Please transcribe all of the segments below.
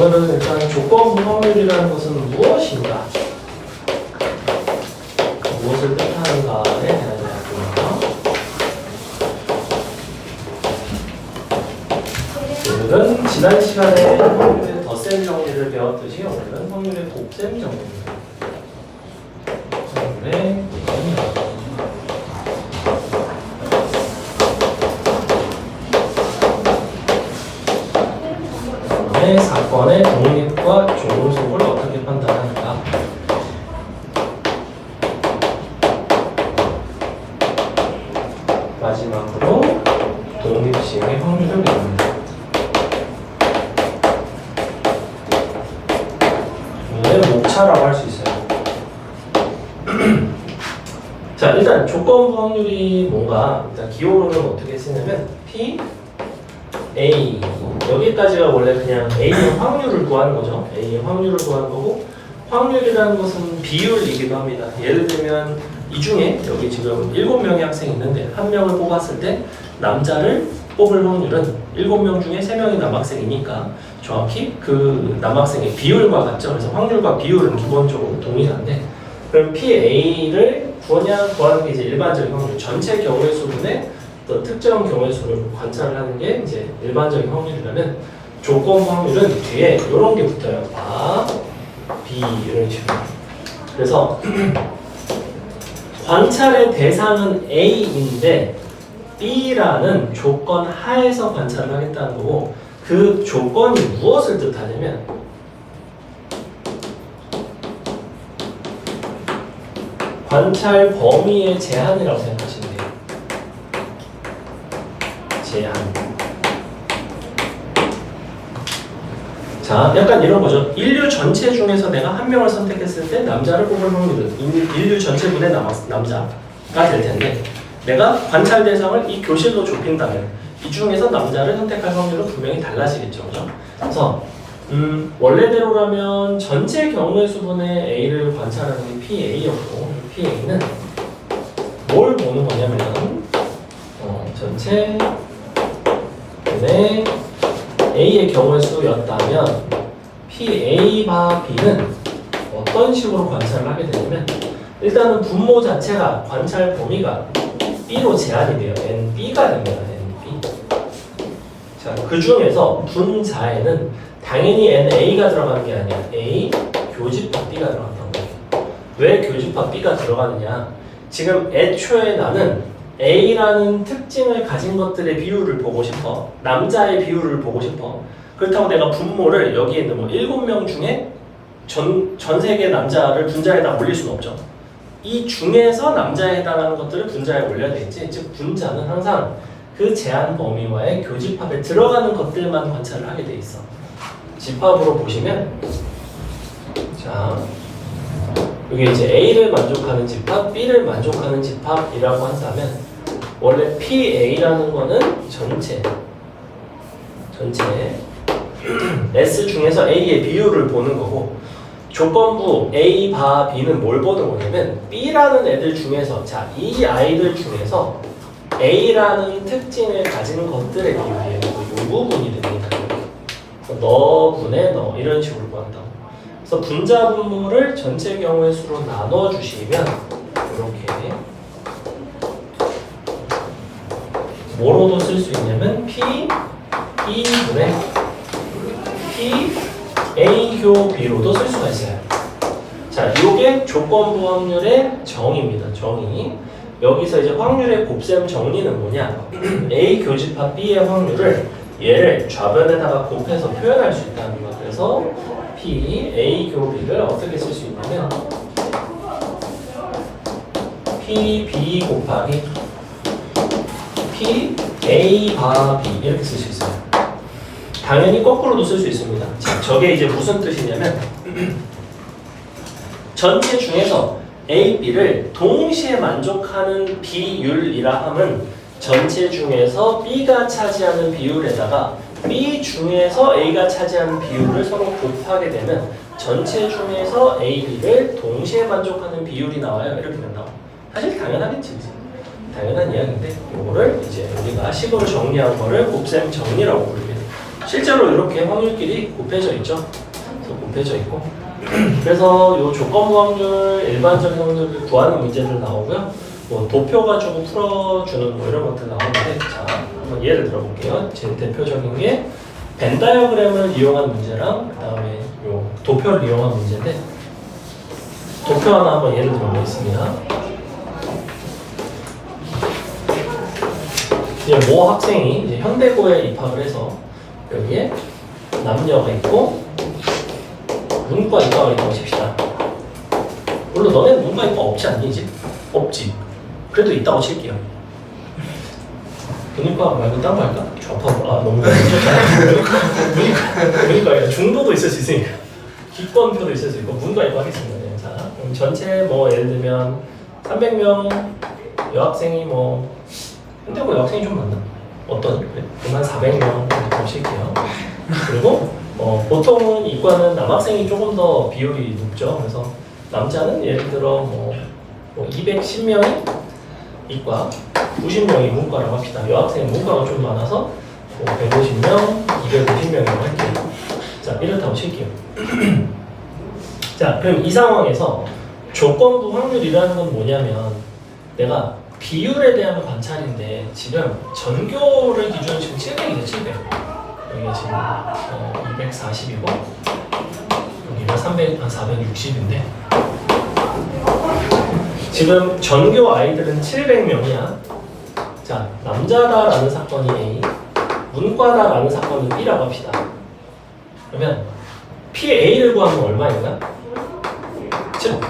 오늘은 일단 조건부 확률이라는 것은 무엇인가? 무엇을 뜻하는가에 대한 이야기입니다. 오늘은 지난 시간에 확률의 덧셈 정리를 배웠듯이 오늘은 확률의 곱셈 정리입니다. 확률의 곱셈 정리. 사건의 독립과 종속을 어떻게 판단하는가? 마지막으로 독립시행의 확률을 배웁니다. 오늘의 목차라고 할 수 있어요. 자, 일단 조건부 확률이 뭔가 일단 기호로는 어떻게 쓰냐면 P A 여기까지가 원래 그냥 A의 확률을 구하는 거죠. A의 확률을 구하는 거고, 확률이라는 것은 비율이기도 합니다. 예를 들면 이 중에 여기 지금 7명의 학생이 있는데 한 명을 뽑았을 때 남자를 뽑을 확률은 7명 중에 3명이 남학생이니까 정확히 그 남학생의 비율과 같죠. 그래서 확률과 비율은 기본적으로 동일한데, 그럼 PA를 구하는 게 이제 일반적인 확률, 전체 경우의 수분의 또 특정 경우의 수를 관찰을 하는 게 이제 일반적인 확률이라면, 조건 확률은 뒤에 이런 게 붙어요. A, B 이런 식으로. 그래서 관찰의 대상은 A인데 B라는 조건 하에서 관찰을 하겠다는 거고, 그 조건이 무엇을 뜻하냐면 관찰 범위의 제한이라고 생각하시면 돼요. 제한. 자, 약간 이런 거죠. 인류 전체 중에서 내가 한 명을 선택했을 때 남자를 뽑을 확률은 인류 전체분의 남자가 될 텐데, 내가 관찰 대상을 이 교실로 좁힌다면 이 중에서 남자를 선택할 확률은 분명히 달라지겠죠. 그죠? 그래서 원래대로라면 전체 경우의 수분의 A를 관찰하는 게 PA였고, PA는 뭘 보는 거냐면 전체 분의 A의 경우의 수였다면 PA 바 B는 어떤 식으로 관찰을 하게 되냐면, 일단은 분모 자체가 관찰 범위가 B로 제한이 돼요. NB가 됩니다. NB. 자, 그 중에서 분자에는 당연히 NA가 들어가는 게 아니야. A 교집합 B가 들어간다는 거예요. 왜 교집합 B가 들어가느냐? 지금 애초에 나는 A라는 특징을 가진 것들의 비율을 보고 싶어. 남자의 비율을 보고 싶어. 그렇다고 내가 분모를 여기에 있는 뭐 7명 중에 전 세계 남자를 분자에다 올릴 수는 없죠. 이 중에서 남자에 해당하는 것들을 분자에 올려야 되겠지. 즉 분자는 항상 그 제한 범위와의 교집합에 들어가는 것들만 관찰을 하게 돼 있어. 집합으로 보시면, 자, 이게 이제 A를 만족하는 집합, B를 만족하는 집합이라고 한다면, 원래 PA라는 거는 전체 S 중에서 A의 비율을 보는 거고, 조건부 A 바 B는 뭘 보는 거냐면 B라는 애들 중에서, 자, 이 아이들 중에서 A라는 특징을 가진 것들의 비율이에요. 이 부분이 됩니다. 너 분의 너 이런 식으로 구한다고. 그래서 분자 분모를 전체 경우의 수로 나눠 주시면 이렇게 뭐로도 쓸 수 있냐면 P E 분의 P A 교 B로도 쓸 수가 있어요. 자, 이게 조건부 확률의 정의입니다. 정의. 여기서 이제 확률의 곱셈 정리는 뭐냐? A 교집합 B의 확률을 얘를 좌변에다가 곱해서 표현할 수 있다는 거. 그래서 P A 교 B를 어떻게 쓸 수 있냐면 P B 곱하기 P A 바 B 이렇게 쓸 수 있어요. 당연히 거꾸로도 쓸 수 있습니다. 자, 저게 이제 무슨 뜻이냐면 전체 중에서 A, B를 동시에 만족하는 비율이라 함은 전체 중에서 B가 차지하는 비율에다가 B 중에서 A가 차지하는 비율을 서로 곱하게 되면 전체 중에서 A, B를 동시에 만족하는 비율이 나와요. 이렇게 된다고. 사실 당연하겠지. 당연한 이야기인데 이거를 이제 우리가 식으로 정리한 거를 곱셈 정리라고 부릅니다. 실제로 이렇게 확률끼리 곱해져 있죠. 그래서 곱해져 있고 그래서 이 조건부 확률, 일반적인 확률을 구하는 문제들 나오고요. 뭐 도표 가지고 풀어주는 뭐 이런 것들 나오는데 자 한번 예를 들어볼게요. 제일 대표적인 게 벤 다이어그램을 이용한 문제랑 그 다음에 요 도표를 이용한 문제인데 도표 하나 한번 예를 들어보겠습니다. 이제 모 학생이 이제 현대고에 입학을 해서 여기에 남녀가 있고 문과 이과가 있다고 칩시다. 물론 너네는 문과 이과 없지 않니 이제? 없지. 그래도 있다고 칠게요. 문과 말고 딴 거 할까? 좌파고 너무 문과 아니라 중도도 있을 수 있으니까 기권표도 있을 수 있고 문과 이과 하겠습니다. 네. 자 그럼 전체 뭐 예를 들면 300명 여학생이 뭐 현대고 여학생이 좀 많나? 어떤 그래? 그럼 한 400명 정도 칠게요. 그리고 보통은 이과는 남학생이 조금 더 비율이 높죠. 그래서 남자는 예를 들어 뭐 210명이 이과, 90명이 문과라고 합시다. 여학생 문과가 좀 많아서 150명, 250명이라고 할게요. 자, 이렇다고 칠게요. 자, 그럼 이 상황에서 조건부 확률이라는 건 뭐냐면 내가 비율에 대한 관찰인데 지금 전교를 기준으로 지금 700이죠, 700. 여기가 지금 240이고 여기가 460인데 지금 전교 아이들은 700명이야. 자, 남자다라는 사건이 A, 문과다라는 사건이 B라고 합시다. 그러면 PA를 구하면 얼마인가? 즉,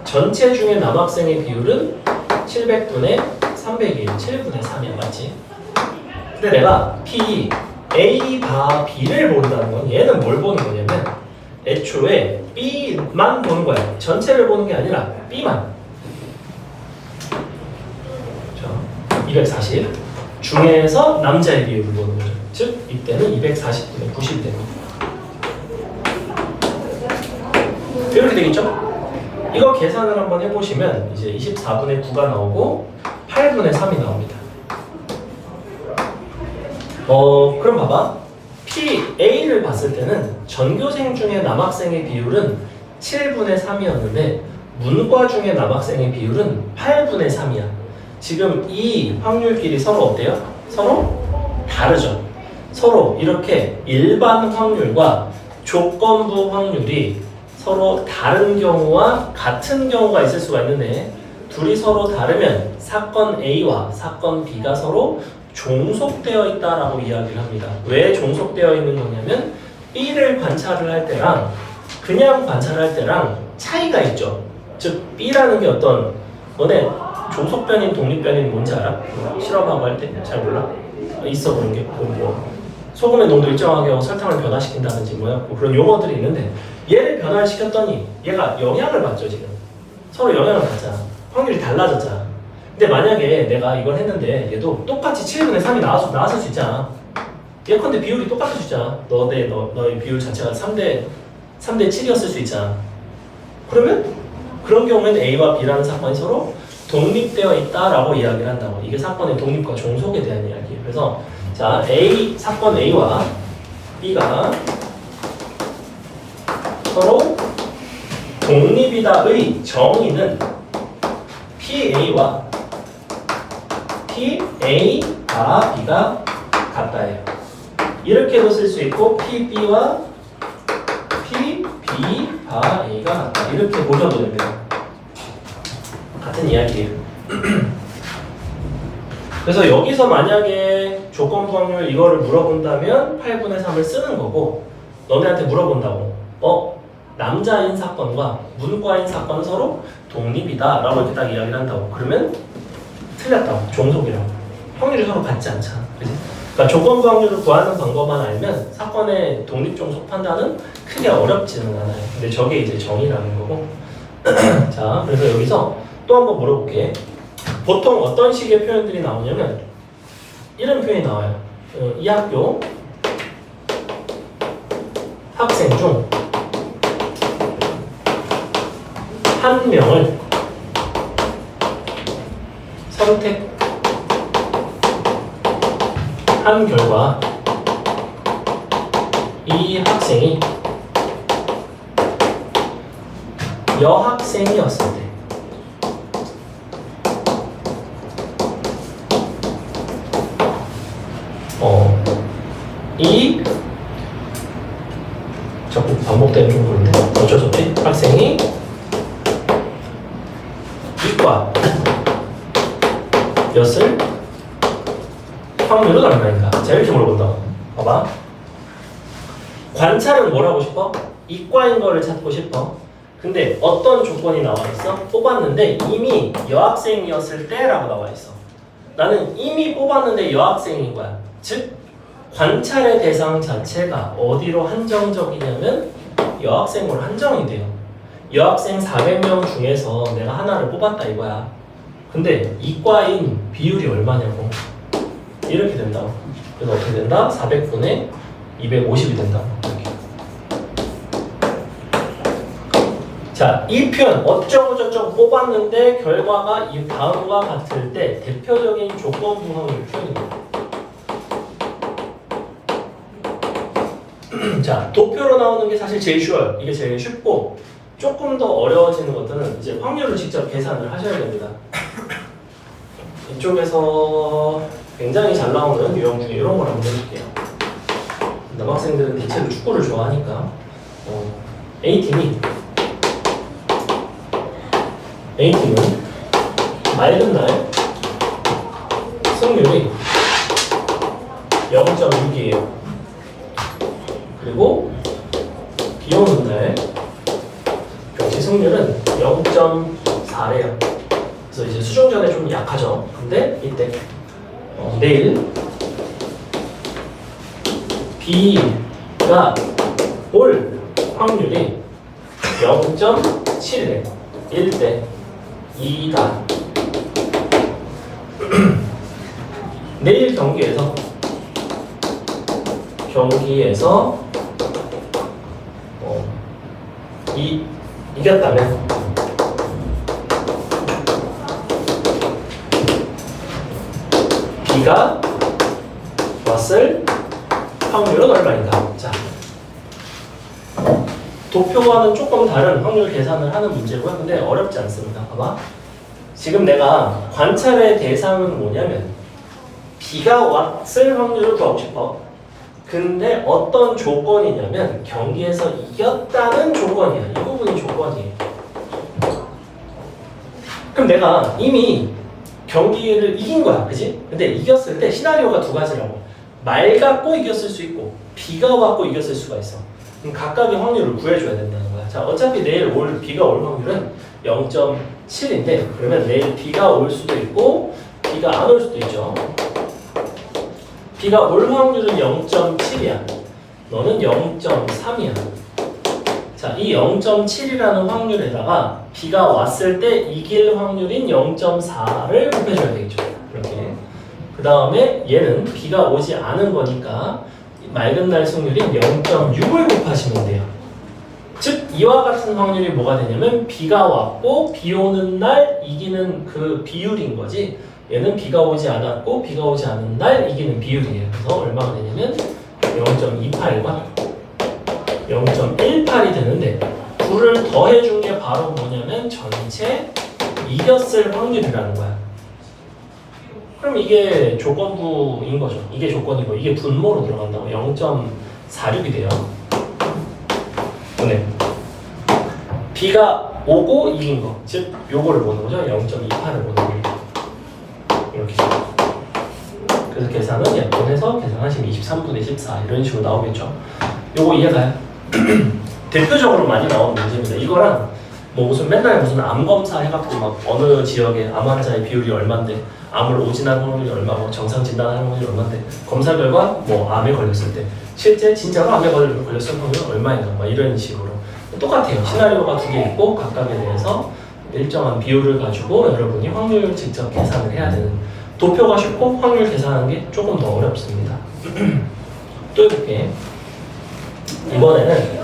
전체 중에 남학생의 비율은 700분의 300일, 7분의 3이야, 맞지? 근데 내가 P, A, 바, B를 모른다는 건 얘는 뭘 보는 거냐면 애초에 B만 보는 거야. 전체를 보는 게 아니라 B만. 240 중에서 남자의 비율을 보는 거죠. 즉 이때는 240분의 90이 됩니다. 이렇게 되겠죠? 이거 계산을 한번 해보시면 이제 24분의 9가 나오고 8분의 3이 나옵니다. 그럼 봐봐. PA를 봤을 때는 전교생 중에 남학생의 비율은 7분의 3이었는데 문과 중에 남학생의 비율은 8분의 3이야. 지금 이 확률끼리 서로 어때요? 서로 다르죠. 서로 이렇게 일반 확률과 조건부 확률이 서로 다른 경우와 같은 경우가 있을 수가 있는데 둘이 서로 다르면 사건 A와 사건 B가 서로 종속되어 있다라고 이야기를 합니다. 왜 종속되어 있는 거냐면 B를 관찰을 할 때랑 그냥 관찰할 때랑 차이가 있죠. 즉 B라는 게 어떤 너네 종속변인, 독립변인 뭔지 알아? 실험하고 할 때? 잘 몰라? 있어 그런 게. 뭐 소금의 농도 일정하게 하고 설탕을 변화시킨다든지 뭐 그런 용어들이 있는데 얘를 변화를 시켰더니 얘가 영향을 받죠 지금. 서로 영향을 받잖아. 확률이 달라졌잖아. 근데 만약에 내가 이걸 했는데 얘도 똑같이 7분의 3이 나왔을 수 있잖아. 예컨대 비율이 똑같을 수 있잖아. 너의 비율 자체가 3대 7이었을 수 있잖아. 그러면 그런 경우에는 A와 B라는 사건이 서로 독립되어 있다라고 이야기를 한다고. 이게 사건의 독립과 종속에 대한 이야기예요. 그래서 자 사건 A와 B가 서로 독립이다의 정의는 PA와 PA가 B가 같다예요. 이렇게도 쓸 수 있고 PB와 PB가 A가 같다. 이렇게 보셔도 됩니다. 같은 이야기예요. 그래서 여기서 만약에 조건부 확률 이거를 물어본다면 8분의 3을 쓰는 거고 너네한테 물어본다고 남자인 사건과 문과인 사건은 서로 독립이다 라고 이렇게 딱 이야기를 한다고 그러면 틀렸다고. 종속이라고. 확률이 서로 같지 않잖아. 그치? 그러니까 조건부 확률을 구하는 방법만 알면 사건의 독립종속 판단은 크게 어렵지는 않아요. 근데 저게 이제 정의라는 거고 자 그래서 여기서 또 한번 물어볼게. 보통 어떤 식의 표현들이 나오냐면 이런 표현이 나와요. 이 학교 학생 중 한 명을 선택한 결과 이 학생이 여학생이었을 때 이 자꾸 반복되는 좀 그런데 어쩔 수 없지. 학생이 이과 였을 확률은 얼마인가? 자, 이렇게 물어본다. 봐봐. 관찰은 뭘 하고 싶어? 이과인 거를 찾고 싶어. 근데 어떤 조건이 나와 있어? 뽑았는데 이미 여학생이었을 때라고 나와 있어. 나는 이미 뽑았는데 여학생인 거야. 즉 관찰의 대상 자체가 어디로 한정적이냐면 여학생으로 한정이 돼요. 여학생 400명 중에서 내가 하나를 뽑았다 이거야. 근데 이과인 비율이 얼마냐고. 이렇게 된다고. 그래서 어떻게 된다? 400분의 250이 된다고. 이렇게. 자, 이 표현 어쩌고저쩌고 뽑았는데 결과가 이 다음과 같을 때 대표적인 조건부 확률 표현입니다. 자, 도표로 나오는 게 사실 제일 쉬워요. 이게 제일 쉽고 조금 더 어려워지는 것들은 이제 확률을 직접 계산을 하셔야 됩니다. 이쪽에서 굉장히 잘 나오는 유형 중에 이런 걸 한번 해볼게요. 남학생들은 대체로 축구를 좋아하니까 A팀은 맑은 날 승률이 0.6이에요. 그리고 비 오는 날 역시 승률은 0.4래요. 그래서 이제 수중전에 좀 약하죠. 근데 이때 내일 비가 올 확률이 0.7이래. 1대 2다. 내일 경기에서 이겼다면 비가 왔을 확률은 얼마인가? 자, 도표와는 조금 다른 확률 계산을 하는 문제고요. 근데 어렵지 않습니다. 봐봐. 지금 내가 관찰의 대상은 뭐냐면 비가 왔을 확률을 구하고 싶어. 근데 어떤 조건이냐면 경기에서 이겼다는 조건이야. 이 부분이 조건이에요. 그럼 내가 이미 경기를 이긴 거야. 그지? 근데 이겼을 때 시나리오가 두 가지라고. 맑았고 이겼을 수 있고 비가 왔고 이겼을 수가 있어. 그럼 각각의 확률을 구해줘야 된다는 거야. 자, 어차피 내일 비가 올 확률은 0.7인데 그러면 내일 비가 올 수도 있고 비가 안 올 수도 있죠. 비가 올 확률은 0.7이야. 너는 0.3이야. 자, 이 0.7이라는 확률에다가 비가 왔을 때 이길 확률인 0.4를 곱해줘야 되겠죠. 이렇게. 그 다음에 얘는 비가 오지 않은 거니까 맑은 날 승률인 0.6을 곱하시면 돼요. 즉 이와 같은 확률이 뭐가 되냐면 비가 왔고 비 오는 날 이기는 그 비율인 거지. 얘는 비가 오지 않았고 비가 오지 않은 날 이기는 비율이에요. 그래서 얼마가 되냐면 0.28과 0.18이 되는데 둘을 더해준 게 바로 뭐냐면 전체 이겼을 확률이라는 거야. 그럼 이게 조건부인 거죠. 이게 조건이고 이게 분모로 들어간다고 0.46이 돼요. 네. 비가 오고 이긴 거, 즉 요거를 보는 거죠. 0.28을 보는 거예요. 이렇게. 그래서 계산은 약분해서 계산하시면 23분의 14 이런 식으로 나오겠죠. 요거 이해가요? 대표적으로 많이 나오는 문제입니다. 이거랑 뭐 맨날 무슨 암 검사 해갖고 막 어느 지역에 암 환자의 비율이 얼만데 암을 오진하는 확률이 얼마고 정상 진단하는 확률이 얼만데 검사 결과 뭐 암에 걸렸을 때 실제 진짜로 암에 걸렸을 확률은 얼마인가 막 이런 식으로 똑같아요. 시나리오가 두 개 있고 각각에 대해서 일정한 비율을 가지고 여러분이 확률 직접 계산을 해야 되는 도표가 쉽고 확률 계산하는 게 조금 더 어렵습니다. 또 해볼게. 이번에는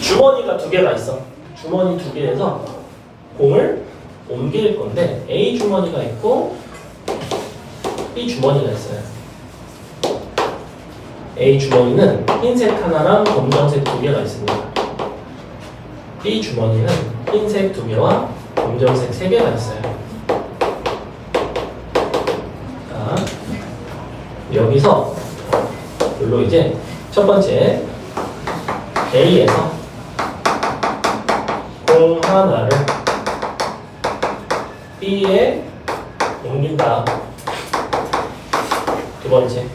주머니가 두 개가 있어. 주머니 두 개에서 공을 옮길 건데 A 주머니가 있고 B 주머니가 있어요. A 주머니는 흰색 하나랑 검정색 2개가 있습니다. B 주머니는 흰색 2개와 검정색 3개가 있어요. 자, 여기서 물로 이제 첫 번째 A에서 공 하나를 B에 옮긴다. 두 번째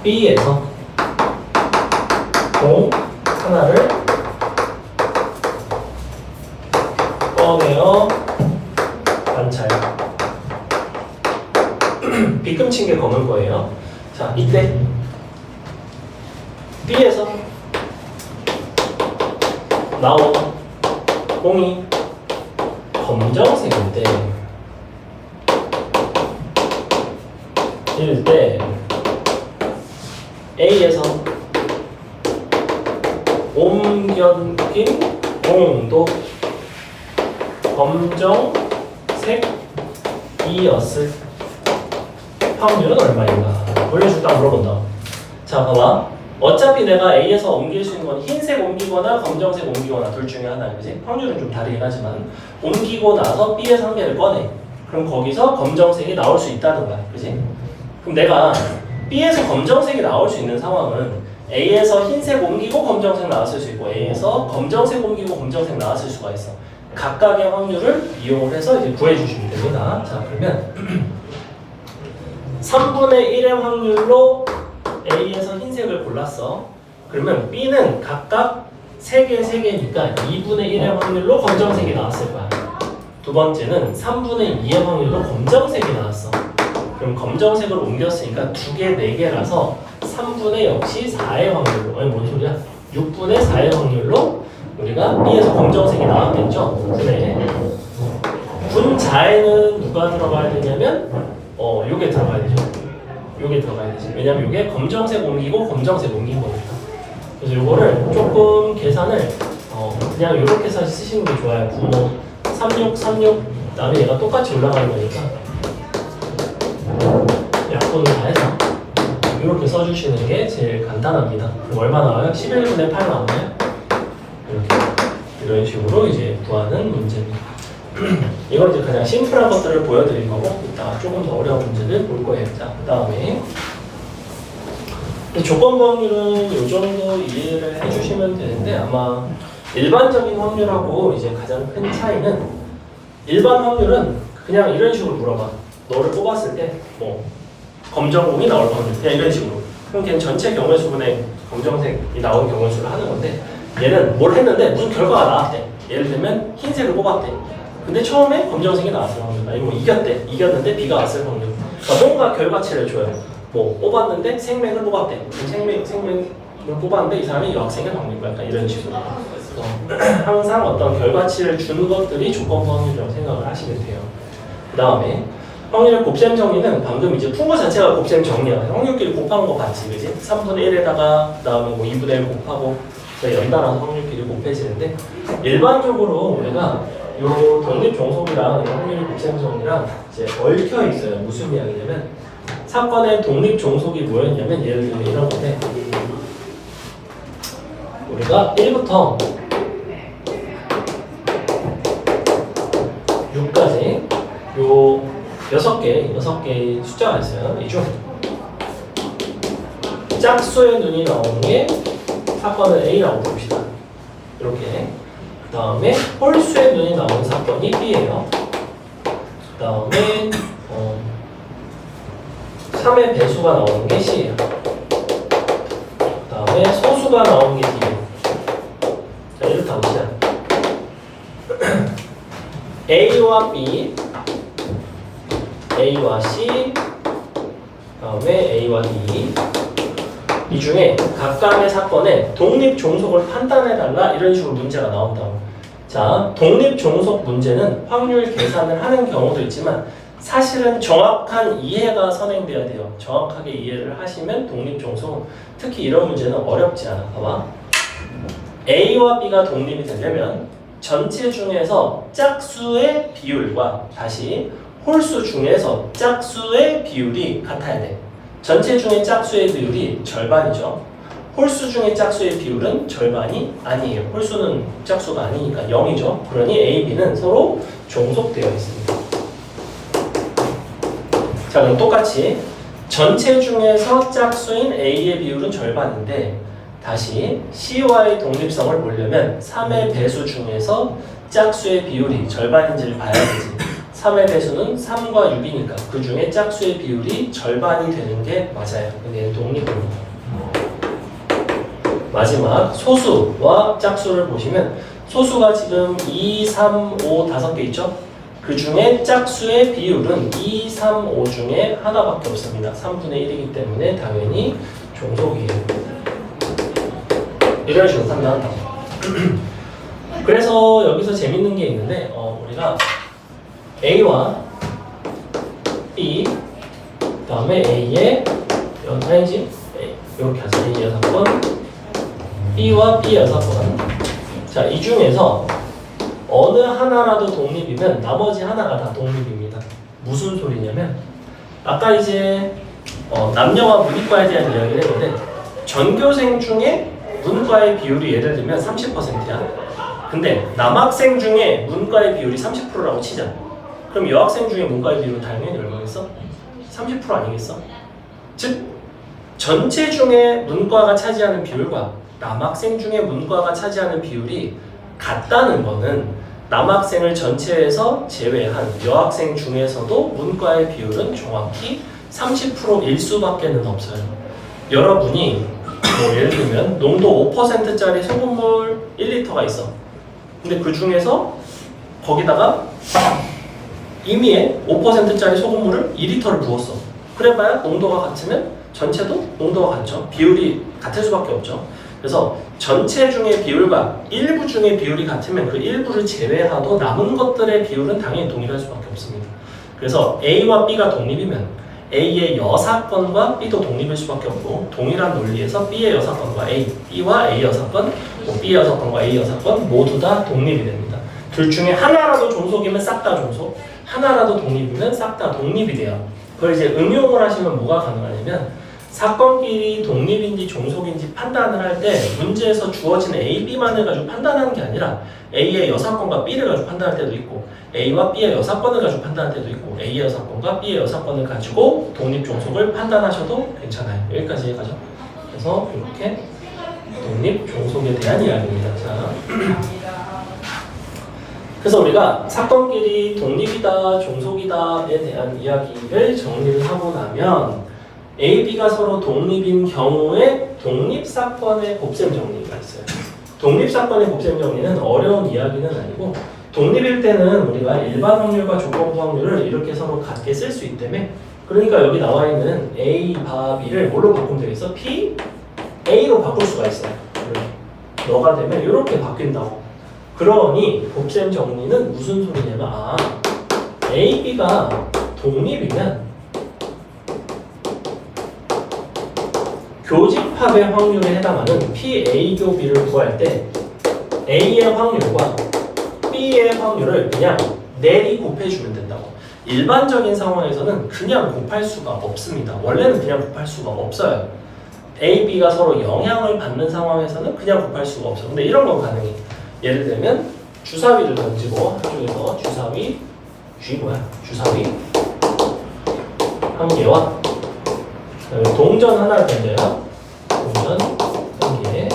B에서 공 하나를 꺼내어 관찰. 빗금친 게 검은 거예요. 자, 이때 B에서 나온 공이 검정색인데 이럴 때 A에서 옮겨진 공도 검정색이었을 확률은 얼마인가? 올려줄까 물어본다. 자, 봐봐. 어차피 내가 A에서 옮길 수 있는 건 흰색 옮기거나 검정색 옮기거나 둘 중에 하나, 그지? 확률은 좀 다르긴 하지만 옮기고 나서 B에서 한 개를 꺼내. 그럼 거기서 검정색이 나올 수 있다는 거야, 그지? 그럼 내가 B에서 검정색이 나올 수 있는 상황은 A에서 흰색 옮기고 검정색 나왔을 수 있고 A에서 검정색 옮기고 검정색 나왔을 수가 있어. 각각의 확률을 이용을 해서 이제 구해주시면 됩니다. 자, 그러면 3분의 1의 확률로 A에서 흰색을 골랐어. 그러면 B는 각각 3개, 3개니까 2분의 1의 확률로 검정색이 나왔을 거야. 두 번째는 3분의 2의 확률로 검정색이 나왔어. 그럼 검정색을 옮겼으니까 2개, 4개라서 3분의 역시 4의 확률로, 아니 뭔 소리야? 6분의 4의 확률로 우리가 B에서 검정색이 나왔겠죠? 분의 분자에는 누가 들어가야 되냐면 요게 들어가야 되죠. 요게 들어가야 되지. 왜냐면 요게 검정색 옮기고 검정색 옮긴 거니까. 그래서 요거를 조금 계산을 그냥 요렇게 해서 쓰시는 게 좋아요. 분모 36, 36 그다음에 얘가 똑같이 올라가는 거니까 약분을 다 해서 이렇게 써주시는 게 제일 간단합니다. 그럼 얼마 나와요? 11분의 8 나오나요? 이렇게 이런 식으로 이제 구하는 문제입니다. 이건 이제 그냥 심플한 것들을 보여드린 거고 이따가 조금 더 어려운 문제를 볼 거예요. 자, 그 다음에 조건부 확률은 이 정도 이해를 해주시면 되는데 아마 일반적인 확률하고 이제 가장 큰 차이는 일반 확률은 그냥 이런 식으로 물어봐. 너를 뽑았을 때 뭐 검정공이 나올 확률 그냥 이런 식으로. 그럼 걔는 전체 경우의 수분의 검정색이 나온 경우의 수를 하는 건데 얘는 뭘 했는데 무슨 결과가 나왔대. 예를 들면 흰색을 뽑았대. 근데 처음에 검정색이 나왔을 확률. 아니 뭐 이겼는데 B가 왔을 확률. 그러니까 뭔가 결과치를 줘요. 뭐 뽑았는데 생맥을 뽑았대. 생맥을 뽑았는데 이 사람이 여학생의 확률. 약간 이런 식으로. 그래서 항상 어떤 결과치를 주는 것들이 조건부 확률이라고 생각을 하시면 돼요. 그 다음에 확률의 곱셈 정의는 방금 이제 푼 거 자체가 곱셈 정리야. 확률끼리 곱하는 거 봤지, 그지? 3분의 1에다가 그다음에 뭐 2분의 1 곱하고 연달아서 확률끼리 곱해지는데 일반적으로 우리가 요 독립 종속이랑 확률의 곱셈 정의랑 이제 얽혀 있어요. 무슨 이야기냐면 사건의 독립 종속이 뭐였냐면 예를 들면 이런 건데 우리가 1부터 6까지 요 6개의 숫자가 있어요. 이 중 짝수의 눈이 나오는 게 사건을 A라고 봅시다. 이렇게. 그 다음에 홀수의 눈이 나오는 사건이 B예요. 그 다음에 3의 배수가 나오는 게 C예요. 그 다음에 소수가 나오는 게 D예요. 자, 이렇게 가보시자. A와 B, A와 C, 다음에 A와 D. 이 중에 각각의 사건의 독립 종속을 판단해달라 이런 식으로 문제가 나온다고. 자, 독립 종속 문제는 확률 계산을 하는 경우도 있지만 사실은 정확한 이해가 선행돼야 돼요. 정확하게 이해를 하시면 독립 종속은 특히 이런 문제는 어렵지 않아. 봐봐. A와 B가 독립이 되려면 전체 중에서 짝수의 비율과 다시 홀수 중에서 짝수의 비율이 같아야 돼. 전체 중에 짝수의 비율이 절반이죠. 홀수 중에 짝수의 비율은 절반이 아니에요. 홀수는 짝수가 아니니까 0이죠. 그러니 A, B는 서로 종속되어 있습니다. 자, 그럼 똑같이 전체 중에서 짝수인 A의 비율은 절반인데 다시 C와의 독립성을 보려면 3의 배수 중에서 짝수의 비율이 절반인지를 봐야 되지. 3의 배수는 3과 6이니까 그 중에 짝수의 비율이 절반이 되는 게 맞아요. 근데 독립입니다. 마지막 소수와 짝수를 보시면 소수가 지금 2, 3, 5, 5개 있죠? 그 중에 짝수의 비율은 2, 3, 5 중에 하나밖에 없습니다. 3분의 1이기 때문에 당연히 종속이에요. 이런 식으로 판단한다고. 그래서 여기서 재밌는 게 있는데 우리가 A와 B 그다음에 A의 아니지 이렇게 하자. A 6번 B와 B 6번. 자, 이 중에서 어느 하나라도 독립이면 나머지 하나가 다 독립입니다. 무슨 소리냐면 아까 이제 남녀와 문이과에 대한 이야기를 했는데 전교생 중에 문과의 비율이 예를 들면 30%야. 근데 남학생 중에 문과의 비율이 30%라고 치자. 그럼 여학생 중에 문과의 비율은 당연히 얼마겠어? 30% 아니겠어? 즉 전체 중에 문과가 차지하는 비율과 남학생 중에 문과가 차지하는 비율이 같다는 거는 남학생을 전체에서 제외한 여학생 중에서도 문과의 비율은 정확히 30%일 수밖에는 없어요. 여러분이 뭐 예를 들면 농도 5%짜리 소금물 1리터가 있어. 근데 그 중에서 거기다가 임의에 5%짜리 소금물을 2리터를 부었어. 그래봐야 농도가 같으면 전체도 농도가 같죠. 비율이 같을 수밖에 없죠. 그래서 전체 중의 비율과 일부 중의 비율이 같으면 그 일부를 제외하도 남은 것들의 비율은 당연히 동일할 수밖에 없습니다. 그래서 A와 B가 독립이면 A의 여사건과 B도 독립일 수밖에 없고 동일한 논리에서 B의 여사건과 A, B와 A 여사건, B의 여사건과 A 여사건 모두 다 독립이 됩니다. 둘 중에 하나라도 종속이면 싹 다 종속, 하나라도 독립이면 싹 다 독립이 돼요. 그걸 이제 응용을 하시면 뭐가 가능하냐면 사건끼리 독립인지 종속인지 판단을 할 때 문제에서 주어진 A, B만을 가지고 판단하는 게 아니라 A의 여사건과 B를 가지고 판단할 때도 있고 A와 B의 여사건을 가지고 판단할 때도 있고 A의 여사건과 B의 여사건을 가지고 독립 종속을 판단하셔도 괜찮아요. 여기까지 가죠. 그래서 이렇게 독립 종속에 대한 이야기입니다. 자, 그래서 우리가 사건끼리 독립이다, 종속이다에 대한 이야기를 정리를 하고 나면 A, B가 서로 독립인 경우에 독립사건의 곱셈 정리가 있어요. 독립사건의 곱셈 정리는 어려운 이야기는 아니고 독립일 때는 우리가 일반 확률과 조건부 확률을 이렇게 서로 같게 쓸 수 있다며 그러니까 여기 나와 있는 A, B를 뭘로 바꾸면 되겠어? P, A로 바꿀 수가 있어요. 너가 되면 이렇게 바뀐다고. 그러니 곱셈 정리는 무슨 소리냐면 A, B가 독립이면 교집합의 확률에 해당하는 PA 교비를 구할 때 A의 확률과 B의 확률을 그냥 내리 곱해주면 된다고. 일반적인 상황에서는 그냥 곱할 수가 없습니다. 원래는 그냥 곱할 수가 없어요. A, B가 서로 영향을 받는 상황에서는 그냥 곱할 수가 없어요. 근데 이런 건 가능해. 예를 들면 주사위를 던지고 한쪽에서 주사위 주사위 한 개와 동전 하나를 던져요. 동전 한 개.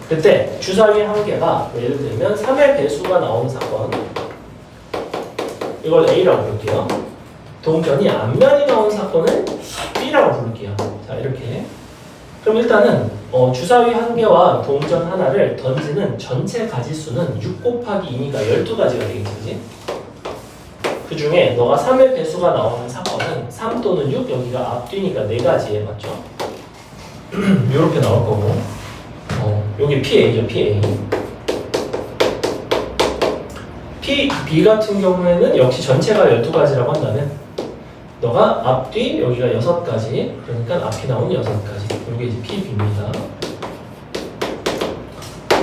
그때 주사위 한 개가 예를 들면 3의 배수가 나오는 사건. 이걸 A라고 부를게요. 동전이 앞면이 나온 사건을 B라고 부를게요. 자, 이렇게. 그럼 일단은 주사위 한 개와 동전 하나를 던지는 전체 가지수는 6 곱하기 2니까 12가지가 되겠지. 그 중에 너가 3의 배수가 나오는 사건은 3 또는 6, 여기가 앞뒤니까 4가지에 맞죠? 이렇게 나올 거고 여기 PA죠, PA. B 같은 경우에는 역시 전체가 12가지라고 한다면 너가 앞뒤 여기가 6가지, 그러니까 앞이 나온 6가지. 이게 이제 PB입니다.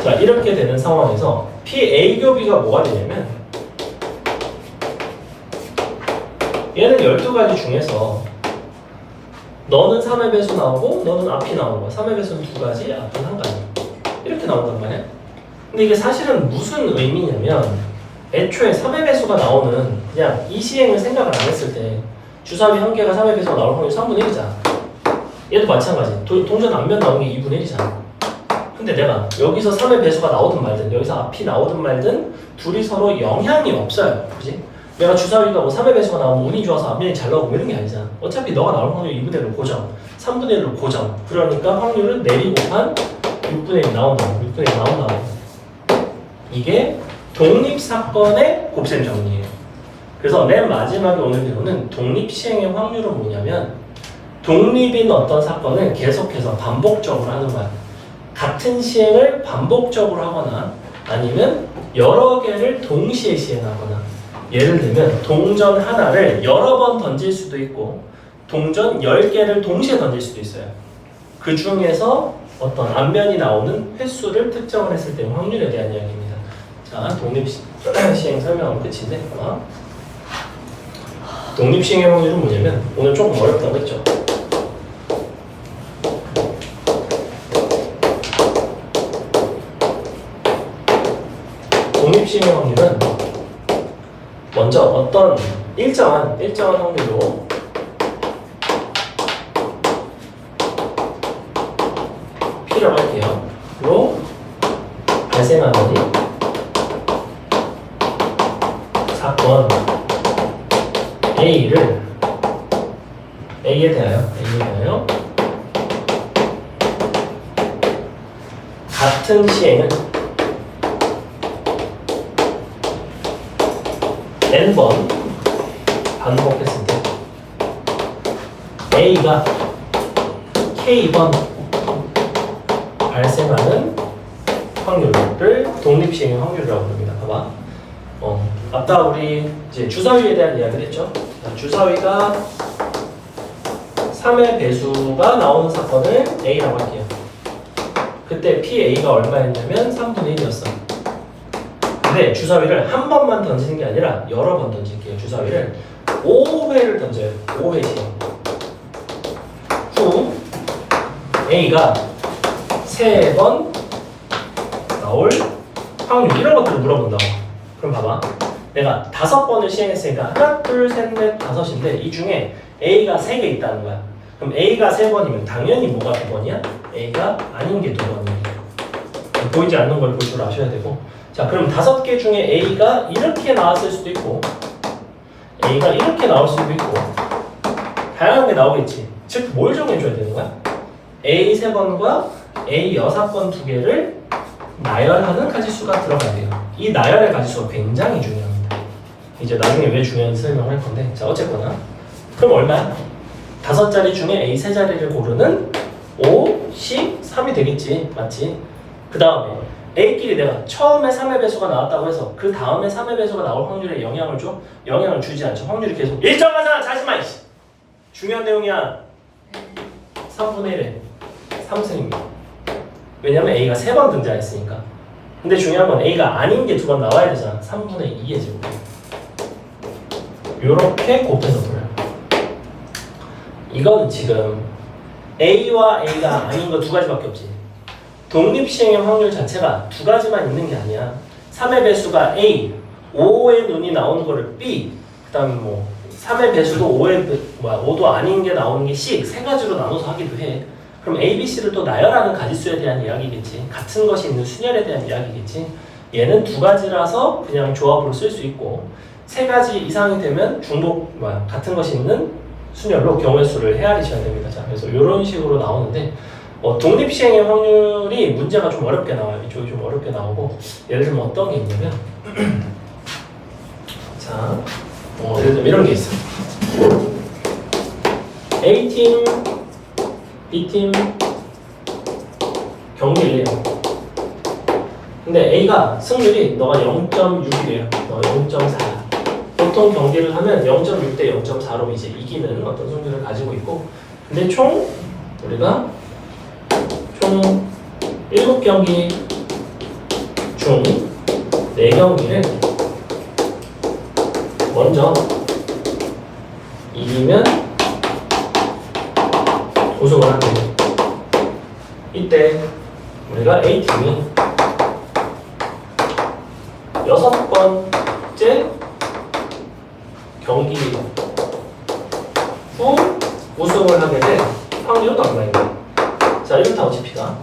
자, 이렇게 되는 상황에서 PA 교비가 뭐가 되냐면 얘는 12가지 중에서 너는 3의 배수 나오고 너는 앞이 나오는 거야. 3의 배수는 두 가지, 앞은 한 가지. 이렇게 나온단 말이야. 근데 이게 사실은 무슨 의미냐면 애초에 3의 배수가 나오는 그냥 이 시행을 생각을 안 했을 때 주사위 한 개가 3의 배수가 나올 확률이 3분의 1이잖아. 얘도 마찬가지. 동전 앞면 나오는 게 2분의 1이잖아. 근데 내가 여기서 3의 배수가 나오든 말든 여기서 앞이 나오든 말든 둘이 서로 영향이 없어요. 그지? 내가 주사위가 뭐 3의 배수가 나오면 운이 좋아서 앞면이 잘 나오고 이런 게 아니잖아. 어차피 너가 나올 확률이 2분의 1로 고정, 3분의 1로 고정. 그러니까 확률은 4비 곱한 6분의 1 나온다. 6분의 1 나온다. 이게 독립사건의 곱셈 정리예요. 그래서 맨 마지막에 오늘 배우는 독립시행의 확률은 뭐냐면 독립인 어떤 사건을 계속해서 반복적으로 하는 거야. 같은 시행을 반복적으로 하거나 아니면 여러 개를 동시에 시행하거나 예를 들면 동전 하나를 여러 번 던질 수도 있고 동전 10개를 동시에 던질 수도 있어요. 그 중에서 어떤 앞면이 나오는 횟수를 특정을 했을 때 확률에 대한 이야기입니다. 자, 독립시행 설명은 끝인데 독립시행의 확률은 뭐냐면 오늘 조금 어렵다고 했죠. 독립시행의 확률은 먼저 어떤 일정한 확률로 P라고 할게요. 로 발생하는 사건 A에 대하여 같은 시행을 n번 반복했을 때 A가 K번 발생하는 확률을 독립시행의 확률이라고 부릅니다. 봐봐. 아까 우리 이제 주사위에 대한 이야기를 했죠. 주사위가 3의 배수가 나오는 사건을 A라고 할게요. 그때 PA가 얼마였냐면 3분의 1이었어. 근데 주사위를 한 번만 던지는 게 아니라 여러 번 던질게요. 주사위를 5회를 던져요. 5회씩. 후 A가 3번 나올 확률 이런 것들을 물어본다고. 그럼 봐봐. 내가 5번을 시행했으니까 하나, 둘, 셋, 넷, 5인데 이 중에 A가 3개 있다는 거야. 그럼 A가 3번이면 당연히 뭐가 2번이야? A가 아닌 게 2번이야. 보이지 않는 걸 볼 줄 아셔야 되고. 자, 그럼 5개 중에 A가 이렇게 나왔을 수도 있고 A가 이렇게 나올 수도 있고 다양하게 나오겠지. 즉, 뭘 정해줘야 되는 거야? A 3번과 A 6번 2개를 나열하는 가지수가 들어가야 돼요. 이 나열의 가지수가 굉장히 중요합니다. 이제 나중에 왜 중요한지 설명할 건데, 자, 어쨌거나 그럼 얼마야? 5자리 중에 A 3자리를 고르는 5, 10, 3이 되겠지. 맞지? 그 다음에 A끼리 내가 처음에 3의 배수가 나왔다고 해서 그 다음에 3의 배수가 나올 확률에 영향을 줘? 영향을 주지 않죠. 확률이 계속 일정하잖아. 자지마. 중요한 내용이야. 3분의 1에 3승입니다. 왜냐면 A가 3번 등장했으니까. 근데 중요한 건 A가 아닌 게 2번 나와야 되잖아. 3분의 2의 제곱. 요렇게 곱해서 풀어요. 이거는 지금 A와 A가 아닌 거 2가지밖에 없지. 독립시행의 확률 자체가 2가지만 있는 게 아니야. 3의 배수가 A, 5의 눈이 나오는 거를 B, 그 다음에 뭐 3의 배수도 5도 아닌 게 나오는 게 C, 3가지로 나눠서 하기도 해. 그럼 A, B, C를 또 나열하는 가지수에 대한 이야기겠지. 같은 것이 있는 순열에 대한 이야기겠지. 얘는 2가지라서 그냥 조합으로 쓸 수 있고 3가지 이상이 되면 같은 것이 있는 순열로 경우의 수를 헤아리셔야 됩니다. 자, 그래서 이런 식으로 나오는데 독립시행의 확률이 문제가 좀 어렵게 나와요. 이쪽이 좀 어렵게 나오고 예를 들면 어떤 게 있냐면 자, 예를 들면 이런 게 있어. A팀, B팀 경기를 해요. 근데 A가 승률이 너가 0.6이래요. 너가 0.4. 보통 경기를 하면 0.6 대 0.4로 이제 이기는 어떤 승률을 가지고 있고, 근데 총 우리가 총 7경기 중 4경기를 먼저 이기면 우승을 하게 돼. 이때 우리가 A팀이 6번째 경기 후 우승을 하게 될 확률은 얼마인가? 자, 이렇다 OGP가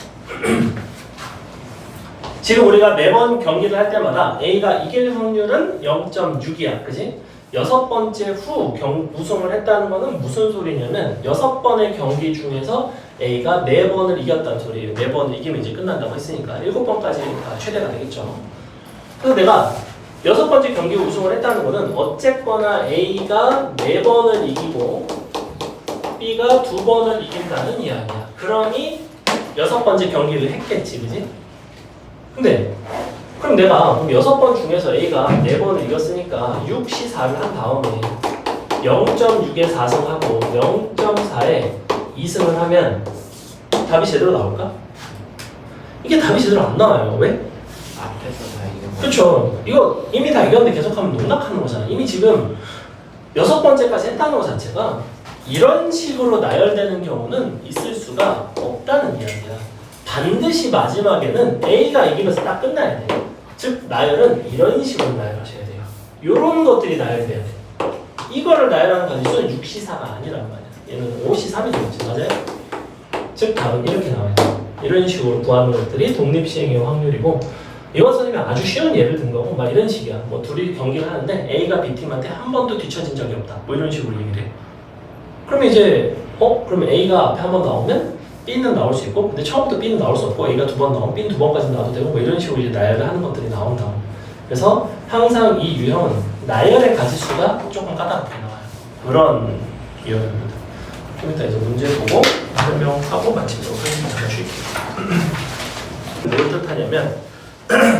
지금 우리가 매번 경기를 할 때마다 A가 이길 확률은 0.6이야, 그지? 6번째 후 우승을 했다는 거는 무슨 소리냐면 6번의 경기 중에서 A가 4번을 이겼다는 소리예요. 4번을 이기면 이제 끝난다고 했으니까 7번까지 다 최대가 되겠죠. 그래서 내가 6번째 경기 우승을 했다는 거는 어쨌거나 A가 4번을 이기고 B가 2번을 이긴다는 이야기야. 그러니 6번째 경기를 했겠지, 그지? 근데 그럼 내가 6번 중에서 A가 4번을 이겼으니까 6, C, 4를 한 다음에 0.6에 4승하고 0.4에 2승을 하면 답이 제대로 나올까? 이게 답이 제대로 안 나와요. 왜? 앞에서 다 이겨. 그렇죠. 이거 이미 다 이겼는데 계속하면 농락하는 거잖아. 이미 지금 6번째까지 했다는 것 자체가 이런 식으로 나열되는 경우는 있을 수가 없다는 이야기야. 반드시 마지막에는 A가 이기면서 딱 끝나야 돼요. 즉 나열은 이런 식으로 나열하셔야 돼요. 이런 것들이 나열돼야 돼. 이거를 나열하는 가지수는 6C4가 아니란 말이야. 얘는 5C3이 되겠지, 맞아요? 즉 답은 이렇게 나와요. 이런 식으로 구하는 것들이 독립시행의 확률이고 이원 선생님이 아주 쉬운 예를 든 거고 막 이런 식이야. 뭐 둘이 경기를 하는데 A가 B팀한테 한 번도 뒤처진 적이 없다. 뭐 이런 식으로 얘기를 해. 그럼 이제 그럼 A가 앞에 한 번 나오면 B는 나올 수 있고 근데 처음부터 B는 나올 수 없고 A가 2번 나오면 B는 2번까지 나와도 되고 뭐 이런 식으로 이제 나열을 하는 것들이 나온다. 그래서 항상 이 유형은 나열의 가지수가 조금 까다롭게 나와요. 그런 유형입니다. 좀 이따 이제 문제 보고 설명하고 마치도록 하겠습니다. 잠깐 쉴게요. 뭘 뜻하냐면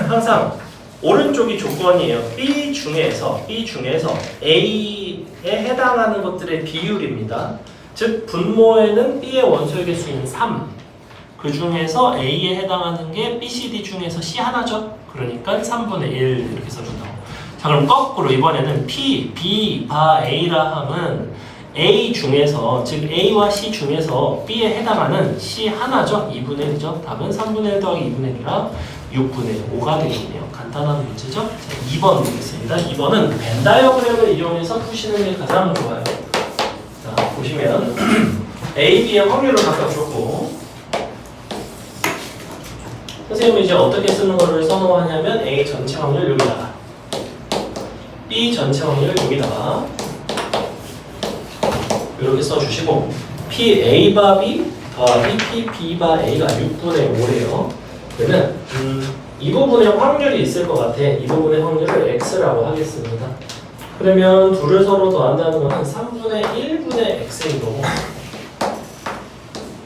항상 오른쪽이 조건이에요. B 중에서 A에 해당하는 것들의 비율입니다. 즉 분모에는 B의 원소의 개수인 3. 그 중에서 A에 해당하는 게 B, C, D 중에서 C 하나죠. 그러니까 3분의 1 이렇게 써준다고. 자 그럼 거꾸로 이번에는 P, B, 바 A라 함은 A 중에서 즉 A와 C 중에서 B에 해당하는 C 하나죠. 2분의 1이죠. 답은 3분의 1 더하기 2분의 1이라 6분의 5가 되겠네요. 간단한 문제죠. 자, 2번 보겠습니다. 2번은 벤 다이어그램을 이용해서 푸시는 게 가장 좋아요. 자, 보시면 A, B의 확률을 각각 줬고 선생님이 이제 어떻게 쓰는 거를 선호하냐면 A 전체 확률 여기다가 B 전체 확률 여기다가 이렇게 써주시고 P A 바 B 더하기 P B 바 A가 6분의 5래요. 그러면 이 부분에 확률이 있을 것 같아. 이 부분의 확률을 X라고 하겠습니다. 그러면 둘을 서로 더한다는 거는 3분의 1분의 X인 거고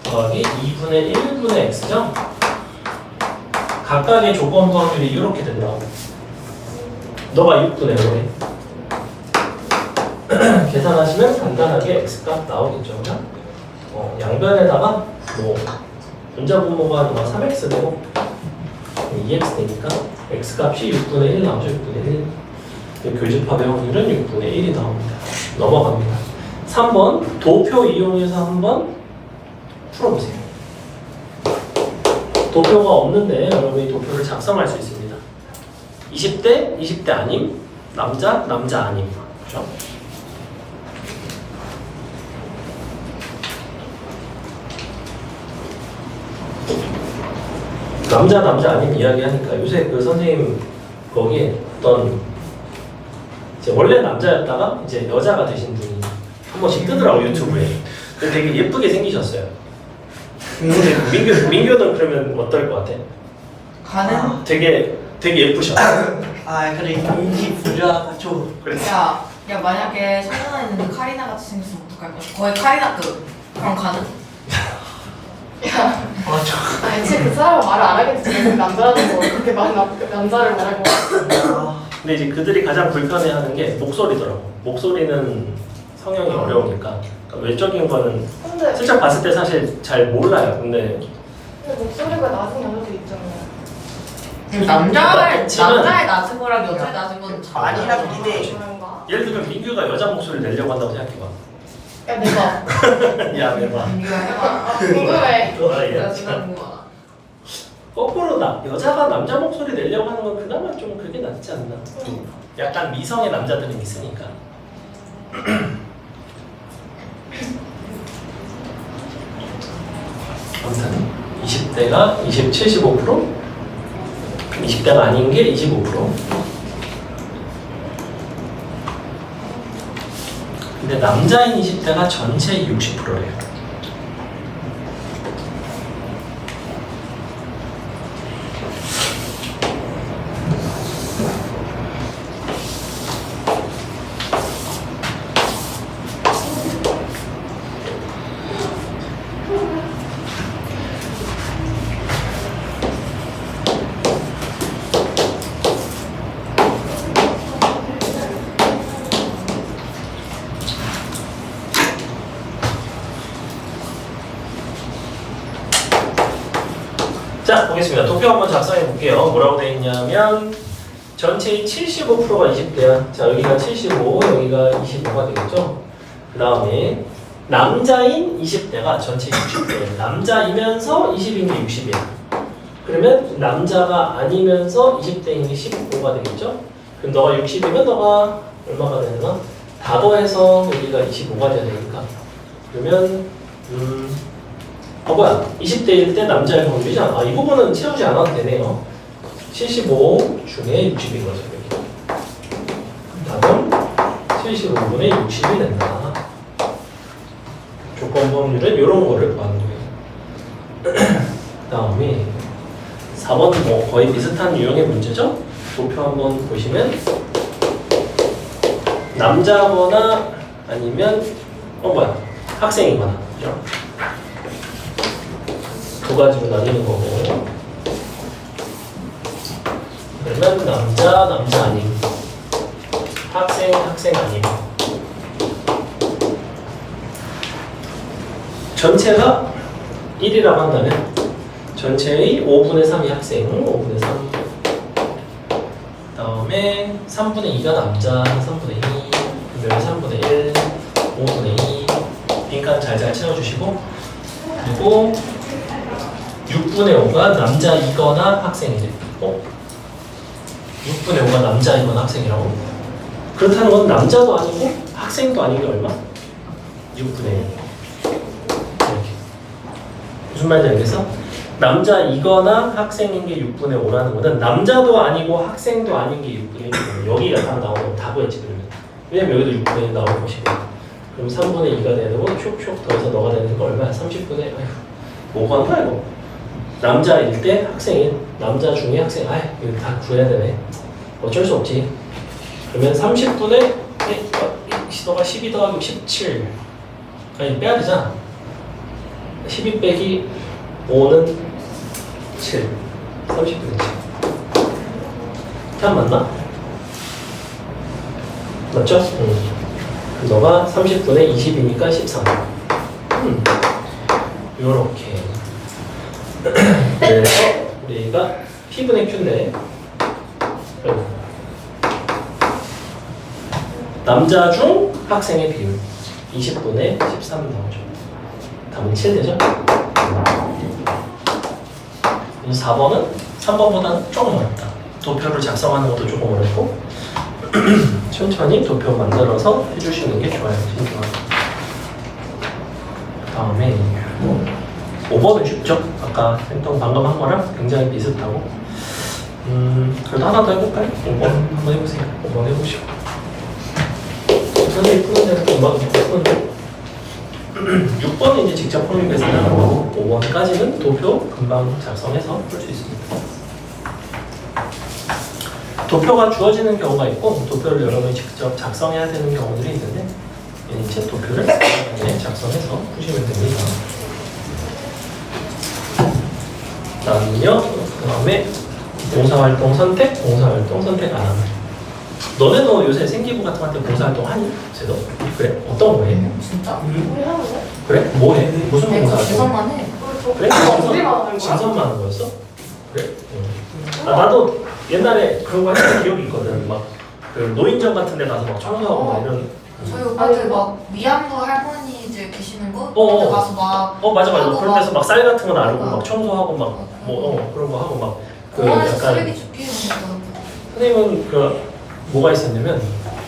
더하기 2분의 1분의 X죠? 각각의 조건 확률이 이렇게 된다고. 너가 6분의 5래. 계산하시면 간단하게 X값 나오겠죠. 양변에다가 뭐 분자 분모가 너가 3X 되고 2X 되니까 X값이 6분의 1 나오죠. 6분의 1. 교집합의 확률은 6분의 1이 나옵니다. 넘어갑니다. 3번 도표 이용해서 한번 풀어보세요. 도표가 없는데 여러분이 도표를 작성할 수 있습니다. 20대, 20대 아님, 남자, 남자 아님. 그렇죠? 남자, 남자 아님 이야기하니까 요새 그 선생님 거기에 어떤 이제 원래 남자였다가 이제 여자가 되신 분이 한 번씩 뜨더라고 유튜브에. 근데 되게 예쁘게 생기셨어요. 근데 민규는 그러면 어떨 것 같아? 가는? 되게 예쁘셔. 그래 인지 부자가지고 그래. 야 만약에 성현아 있는데 카리나 같이 생겼으면 어떡할 거야? 거의 카리나급. 그럼 가는? 아니 진짜 그 사람은 말을 안 하겠지. 남자라는 거 그렇게 남자를 말하고. 근데 이제 그들이 가장 불편해하는 게 목소리더라고. 목소리는 성형이 어려우니까. 그러니까 외적인 거는 근데 슬쩍 봤을 때 사실 잘 몰라요. 근데 목소리가 낮은 여자도 있잖아요. 남자의 낮은 거랑 여자의 낮은 건 아니라 다르잖아. 비대. 그런가? 예를 들면 민규가 여자 목소리를 내려고 한다고 생각해봐. 야 내가 야 내봐. 이거 해봐. 궁금해. 나 진짜 야, 궁금하다. 거꾸로 여자가 남자 목소리 내려고 하는 건 그나마 좀 그게 낫지 않나. 약간 미성의 남자들은 있으니까. 아무튼 20대가 75%, 20대가 아닌 게 25%. 근데 남자인 20대가 전체의 60%래요. 자, 보겠습니다. 도표 한번 작성해 볼게요. 뭐라고 되어 있냐면 전체의 75%가 20대야. 자, 여기가 75, 여기가 25가 되겠죠? 그 다음에 남자인 20대가 전체 60대예요. 남자이면서 20인 게 60이야. 그러면 남자가 아니면서 20대인 게 15가 되겠죠? 그럼 너가 60이면 너가 얼마가 되나? 다 더해서 여기가 25가 돼야 되니까. 그러면 뭐야? 20대일 때 남자의 확률이잖아. 이 부분은 채우지 않아도 되네요. 75 중에 60인 거죠. 여기. 답은 75분의 60이 된다. 조건부 확률은 이런 거를 구하는 거예요. 다음에 4번 뭐 거의 비슷한 유형의 문제죠? 도표 한번 보시면 남자거나 아니면 뭐야? 학생이거나 그죠? 두 가지로 나뉘는 거고. 그러면 남자 아님, 학생 아님. 전체가 1이라고 한다면 전체의 5분의 3이 학생, 5분의 3. 다음에 3분의 2가 남자, 3분의 2, 그다음에 3분의 1, 5분의 2. 빈칸 잘 채워주시고, 그리고 6분의 5가 남자이거나 학생이래. 6분의 5가 남자이거나 학생이라고? 그렇다는 건 남자도 아니고 학생도 아닌 게 얼마? 6분의 1. 이렇게. 무슨 말인지 알겠어? 남자이거나 학생인 게 6분의 5라는 거는 남자도 아니고 학생도 아닌 게 6분의 1이거든. 여기가 다 나오면 다 구했지 그러면. 왜냐면 여기도 6분의 1 나올 것이고. 그럼 3분의 2가 되고 슉슉 더해서 너가 되는 거 얼마야? 30분의 아휴 뭐 하는 거야 이거? 남자일 때 학생인 남자 중에 학생 이거 다 구해야 되네. 어쩔 수 없지. 그러면 30분의 너가 12 더하기 17 아니 빼야 되잖아. 12 빼기 5는 7 30분의 7 참 맞나? 맞죠? 너가 30분의 20이니까 13 요렇게 그래서 우리가 P분의 Q인데 남자 중 학생의 비율 20분의 13 나오죠. 답은 7 되죠? 4번은 3번보다는 조금 어렵다. 도표를 작성하는 것도 조금 어렵고 천천히 도표 만들어서 해주시는 게 좋아요. 그 다음에 5번은 쉽죠? 아까 생통 방금 한 거랑 굉장히 비슷하고 그래도 하나 더 해볼까요? 5번 한번 해보세요. 5번 해보시고 선생님이 푸는 데는 금방 푸는데 6번은 이제 직접 푸는 게 생각하는 거고 5번까지는 도표 금방 작성해서 풀 수 있습니다. 도표가 주어지는 경우가 있고 도표를 여러분이 직접 작성해야 되는 경우들이 있는데 이제 도표를 작성해서 푸시면 됩니다. 그 다음에 봉사활동 선택 안 하는. 너네도 요새 생기부 같은 거 할 때 봉사활동 하니? 쟤도? 그래? 어떤 거 해? 진짜? 우리 하는 거야? 그래? 뭐 해? 무슨 내가 봉사활동? 계산만 해. 그래? 우리만 하는 거야? 진선만 하는 거였어? 그래? 나도 옛날에 그런 거 했던 기억이 있거든. 막 그 노인정 같은 데 가서 막 청소하고 막 이런 저희 오빠들 막 위안부 할머니들 계시는 곳 어. 그때 가서 막 맞아. 하고 그런 데서 막 쌀 같은 거 나르고 어. 막 청소하고 막 뭐 그런 거 하고 막 그 공원에서 약간 쓰레기 줍기 이런 거. 선생님은 그 뭐가 있었냐면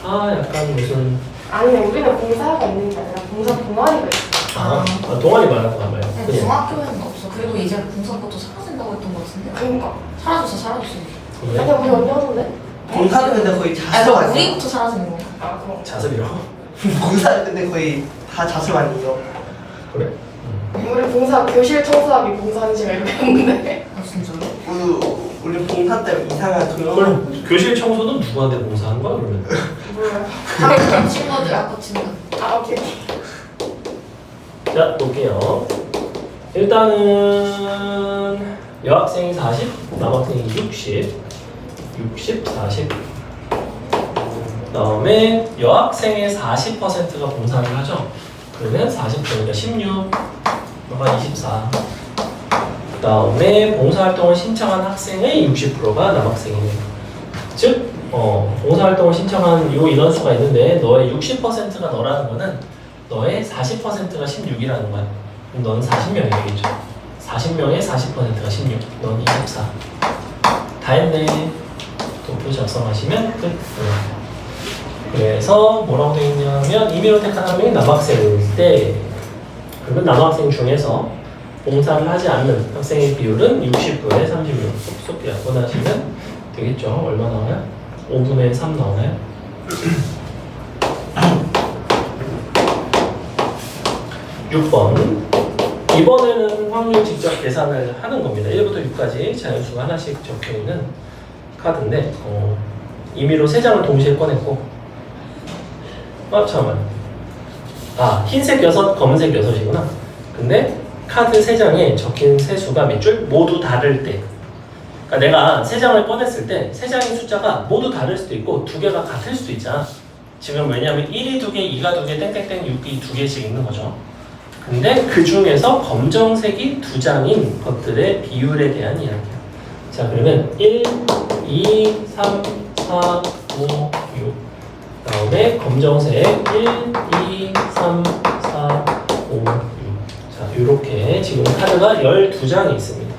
약간 무슨 아니 우리는 봉사가 있는 게 아니라 봉사 동아리가 있어. 동아리 말하고 가봐요. 근데 중학교에는 없어. 그리고 이제 봉사법도 사라진다고 했던 것 같은데. 그러니까. 사라졌어. 그래? 아니 우리 언제 하던데? 봉사는 근데 거의 자수가 있어. 우리부터 사라지는 거야. 아 그럼. 자습이라고? 봉사는 근데 거의 다 자수 아니에요. 그래? 우리 봉사 교실 청소하기 봉사하는 시간 이렇게 했는데. 아 진짜로? 우리 봉사 때 이상한 동영. 그럼 교실 청소는 누구한테 봉사한 거야 그러면? 몰라요. 다른 친구들 아까 친구. 아 오케이. 자 볼게요. 일단은 여학생이 40, 남학생이 60, 40. 그다음에 여학생의 40%가 봉사를 하죠. 그러면 40%니까 16, 너가 24. 그다음에 봉사활동을 신청한 학생의 60%가 남학생이네요. 즉, 봉사활동을 신청한 요 인원수가 있는데 너의 60%가 너라는 거는 너의 40%가 16이라는 거야. 그럼 너는 40명이 되겠죠. 40명의 40%가 16, 넌 24. 다 했네. 도표 작성하시면 끝. 그래서 뭐라고 되어 있냐면 임의로 택한 한 명이 남학생일 때 그러면 남학생 중에서 봉사를 하지 않는 학생의 비율은 60분의 36. 쏙쏙 약분하시면 되겠죠. 얼마 나와요? 5분의 3 나오나요? 6번. 이번에는 확률 직접 계산을 하는 겁니다. 1부터 6까지 자연수가 하나씩 적혀있는 카드인데 임의로 3장을 동시에 꺼냈고 잠깐만. 흰색 6, 검은색 6이구나. 근데 카드 3장에 적힌 세수가 몇 줄? 모두 다를 때. 그러니까 내가 3장을 꺼냈을 때 3장의 숫자가 모두 다를 수도 있고 2개가 같을 수도 있잖아. 지금 왜냐면 1이 2개, 2가 2개, 땡땡땡 6이 2개씩 있는 거죠. 근데 그 중에서 검정색이 2장인 것들의 비율에 대한 이야기야. 자, 그러면 1, 2, 3, 4, 5, 6. 다음에 검정색 1, 2, 3, 4, 5, 6. 자, 이렇게 지금 카드가 12장이 있습니다.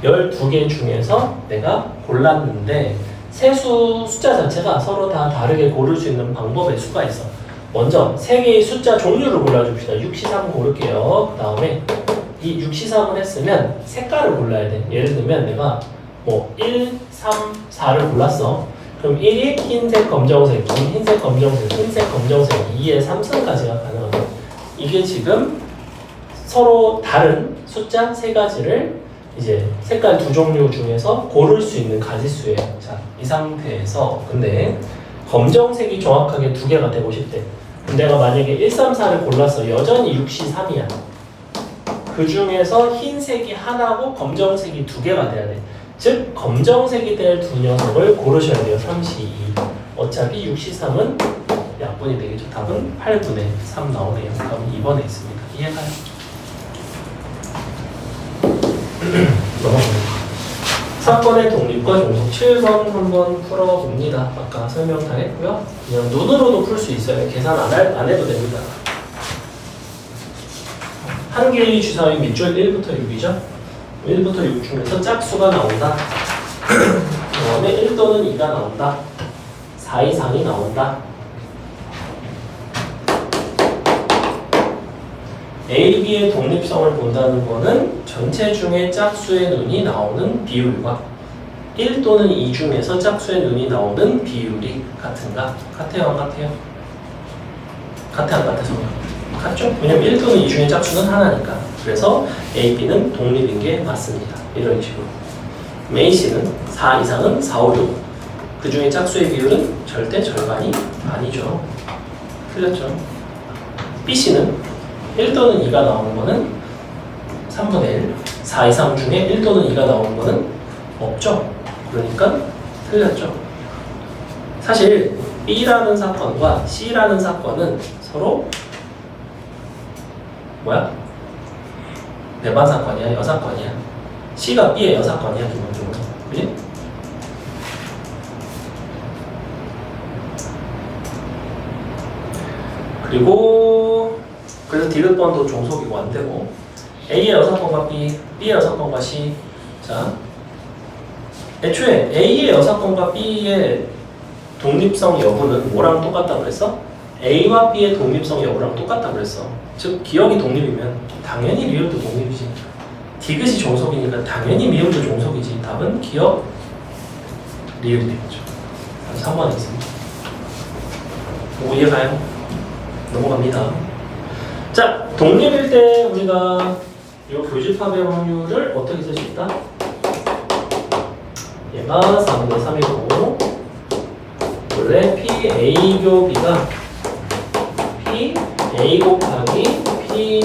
12개 중에서 내가 골랐는데 세수 숫자 자체가 서로 다 다르게 고를 수 있는 방법의 수가 있어. 먼저 3개의 숫자 종류를 골라줍시다. 6, 3 고를게요. 그 다음에 이 6, 3을 했으면 색깔을 골라야 돼. 예를 들면 내가 1, 3, 4를 골랐어. 그럼 1이 흰색, 검정색, 2 흰색, 검정색, 흰색, 검정색, 2에 3승까지가 가능하고 이게 지금 서로 다른 숫자 3가지를 이제 색깔 2종류 중에서 고를 수 있는 가지수예요. 자, 이 상태에서 근데 검정색이 정확하게 2개가 되고 싶대. 그럼 내가 만약에 1, 3, 4를 골랐어. 여전히 6, 3이야. 그 중에서 흰색이 하나고 검정색이 2개가 돼야 돼. 즉 검정색이 될 두 녀석을 고르셔야 돼요. 3, 2. 어차피 6, 3은 약분이 되겠죠. 답은 8분의 3 나오네요. 그럼 2번에 있습니다. 이해가요? 넘어갑니다. 사건의 독립과 종속 7번 한번 풀어봅니다. 아까 설명 다 했고요. 그냥 눈으로도 풀 수 있어요. 계산 안 해도 됩니다. 한 개의 주사위 밑줄 1부터 6이죠. 1부터 6 중에서 짝수가 나온다. 그 다음에 1 또는 2가 나온다. 4 이상이 나온다. A, B의 독립성을 본다는 거는 전체 중에 짝수의 눈이 나오는 비율과 1 또는 2 중에서 짝수의 눈이 나오는 비율이 같은가? 같아요, 안 같아요? 같아, 안 같아서 같죠? 왜냐면 1 또는 2 중에 짝수는 하나니까. 그래서 A, B는 독립인 게 맞습니다. 이런 식으로. A, C는 4 이상은 4, 5, 6. 그 중에 짝수의 비율은 절대 절반이 아니죠. 틀렸죠? B, C는 1 또는 2가 나오는 거는 3분의 1. 4 이상 중에 1 또는 2가 나오는 거는 없죠. 그러니까 틀렸죠. 사실 B라는 사건과 C라는 사건은 서로 뭐야? 배반 사건이야? 여사건이야? C가 B의 여사건이야? 기본적으로. 그지? 그리고 그래서 디귿번도 종속이고 안 되고 A의 여사건과 B, B의 여사건과 C. 자, 애초에 A의 여사건과 B의 독립성 여부는 뭐랑 똑같다고 그랬어? A와 B의 독립성 여부랑 똑같다고 그랬어. 즉 기억이 독립이면 당연히 미음도 독립이지. 디귿이 종속이니까 당연히 미음도 종속이지. 답은 기억 리을이 되겠죠. 3번에 있습니다. 뭐 이해가요? 넘어갑니다. 자, 독립일 때 우리가 이 교집합의 확률을 어떻게 쓸 수 있다? 얘가 4분의 3이고 원래 PA 교 B가 PA 곱하기 P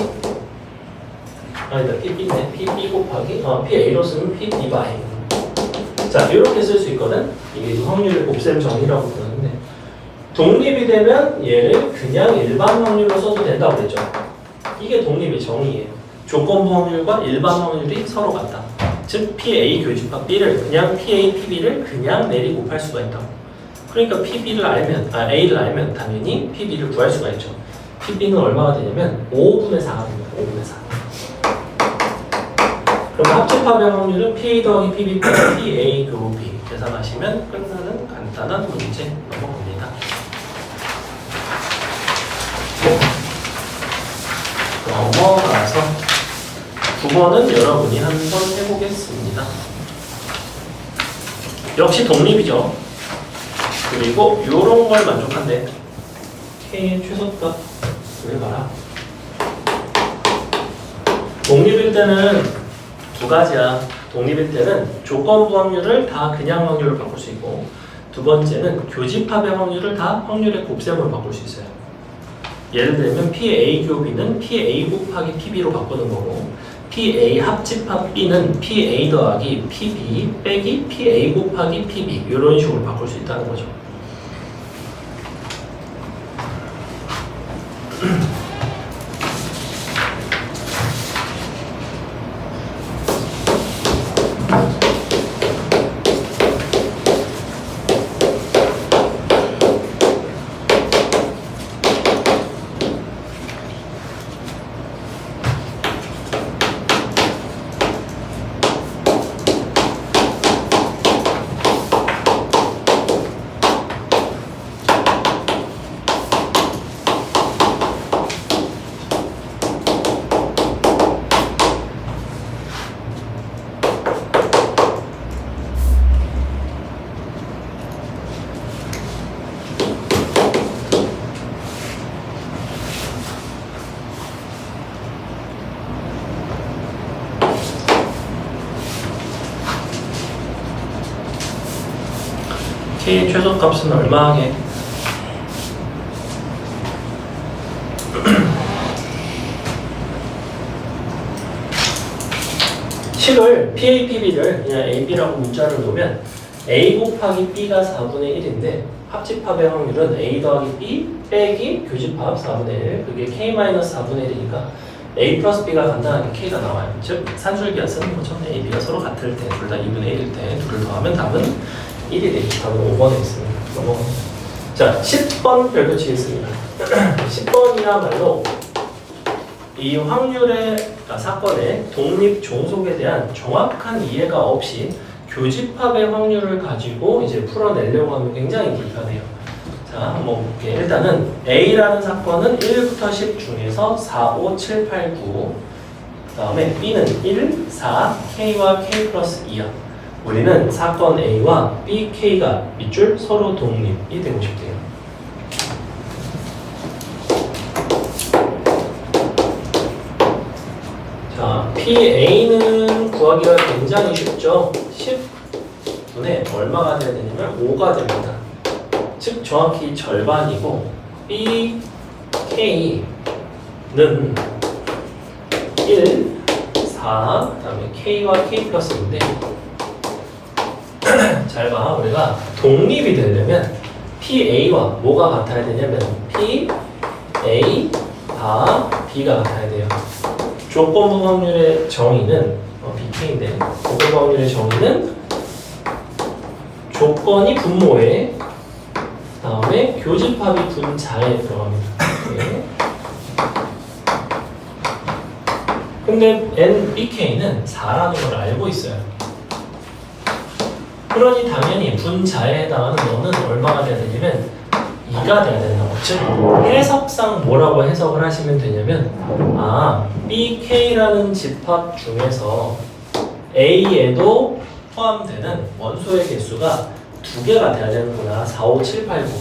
아니다 PB네 PB 곱하기 PA로 쓰면 PB 바이. 자, 이렇게 쓸 수 있거든. 이게 확률을 곱셈 정의라고 부르는데 독립이 되면 얘를 그냥 일반 확률로 써도 된다고 그랬죠. 이게 독립의 정의예요. 조건부 확률과 일반 확률이 서로 같다. 즉 PA 교집합 B를 그냥 PA, PB를 그냥 내리 곱할 수가 있다. 그러니까 PB를 알면 A를 알면 당연히 PB를 구할 수가 있죠. PB는 얼마가 되냐면 5분의 4가 됩니다. 5분의 4. 그럼 합집합의 확률은 PA 더하기 PB 빼기 PA 교 B 계산하시면 끝나는 간단한 문제 넘어갑니다. 넘어가서 9번은 여러분이 한번 해보겠습니다. 역시 독립이죠. 그리고 요런 걸 만족한대. K의 최소값 왜 봐라. 독립일 때는 두 가지야. 독립일 때는 조건부 확률을 다 그냥 확률로 바꿀 수 있고 두 번째는 교집합의 확률을 다 확률의 곱셈으로 바꿀 수 있어요. 예를 들면 PA 교 B는 PA 곱하기 PB로 바꾸는 거고 PA 합집합 B는 PA 더하기 PB 빼기 PA 곱하기 PB 이런 식으로 바꿀 수 있다는 거죠. K의 최소값은 얼마 하게? 식을 PA, PB를 그냥 AB라고 문자를 놓으면 A 곱하기 B가 4분의 1인데 합집합의 확률은 A 더하기 B 빼기 교집합 4분의 1 그게 K-4분의 1이니까 A 플러스 B가 간단하게 K가 나와요. 즉 산술기가 쓰는 거죠. A, B가 서로 같을 때 둘 다 2분의 1일 때 둘을 더하면 답은 1이 되죠. 답은 5번에 있습니다. 넘어갑니다. 자, 10번 별표치 있습니다. 10번이야말로 이 확률의 사건의 독립 종속에 대한 정확한 이해가 없이 교집합의 확률을 가지고 이제 풀어내려고 하면 굉장히 불편해요. 자, 한번 볼게요. 일단은 A라는 사건은 1부터 10 중에서 4, 5, 7, 8, 9. 그 다음에 B는 1, 4, K와 K 플러스 2야. 우리는 사건 A와 B, K가 밑줄 서로 독립이 되고 싶대요. 자, PA는 구하기가 굉장히 쉽죠. 10분의 얼마가 돼야 되냐면 5가 됩니다. 즉 정확히 절반이고 B, K는 1, 4, 그 다음에 K와 K 플러스인데 잘 봐. 우리가 독립이 되려면 PA와 뭐가 같아야 되냐면 PA, B가 같아야 돼요. 조건부 확률의 정의는 BK인데 조건부 확률의 정의는 조건이 분모에 다음에 교집합이 분자에 들어갑니다. 네. 근데 NBK는 4라는 걸 알고 있어요. 그러니 당연히 분자에 해당하는 너는 얼마가 돼야 되냐면 2가 돼야 된다고. 즉 해석상 뭐라고 해석을 하시면 되냐면 BK라는 집합 중에서 A에도 포함되는 원소의 개수가 2개가 돼야 되는구나. 4, 5, 7, 8, 9.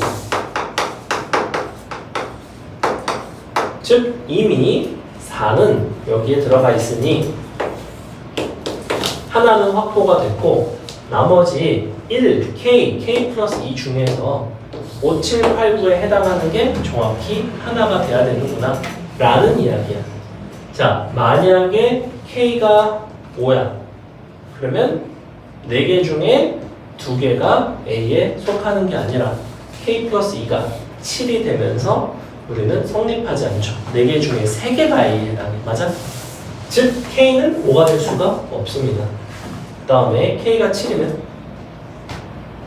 즉 이미 4는 여기에 들어가 있으니 하나는 확보가 됐고 나머지 1, K 플러스 2 중에서 5, 7, 8, 9에 해당하는 게 정확히 하나가 돼야 되는구나 라는 이야기야. 자, 만약에 K가 5야 그러면 4개 중에 2개가 A에 속하는 게 아니라 K 플러스 2가 7이 되면서 우리는 성립하지 않죠. 4개 중에 3개가 A에 해당해. 맞아? 즉 K는 5가 될 수가 없습니다. 그 다음에 K가 7이면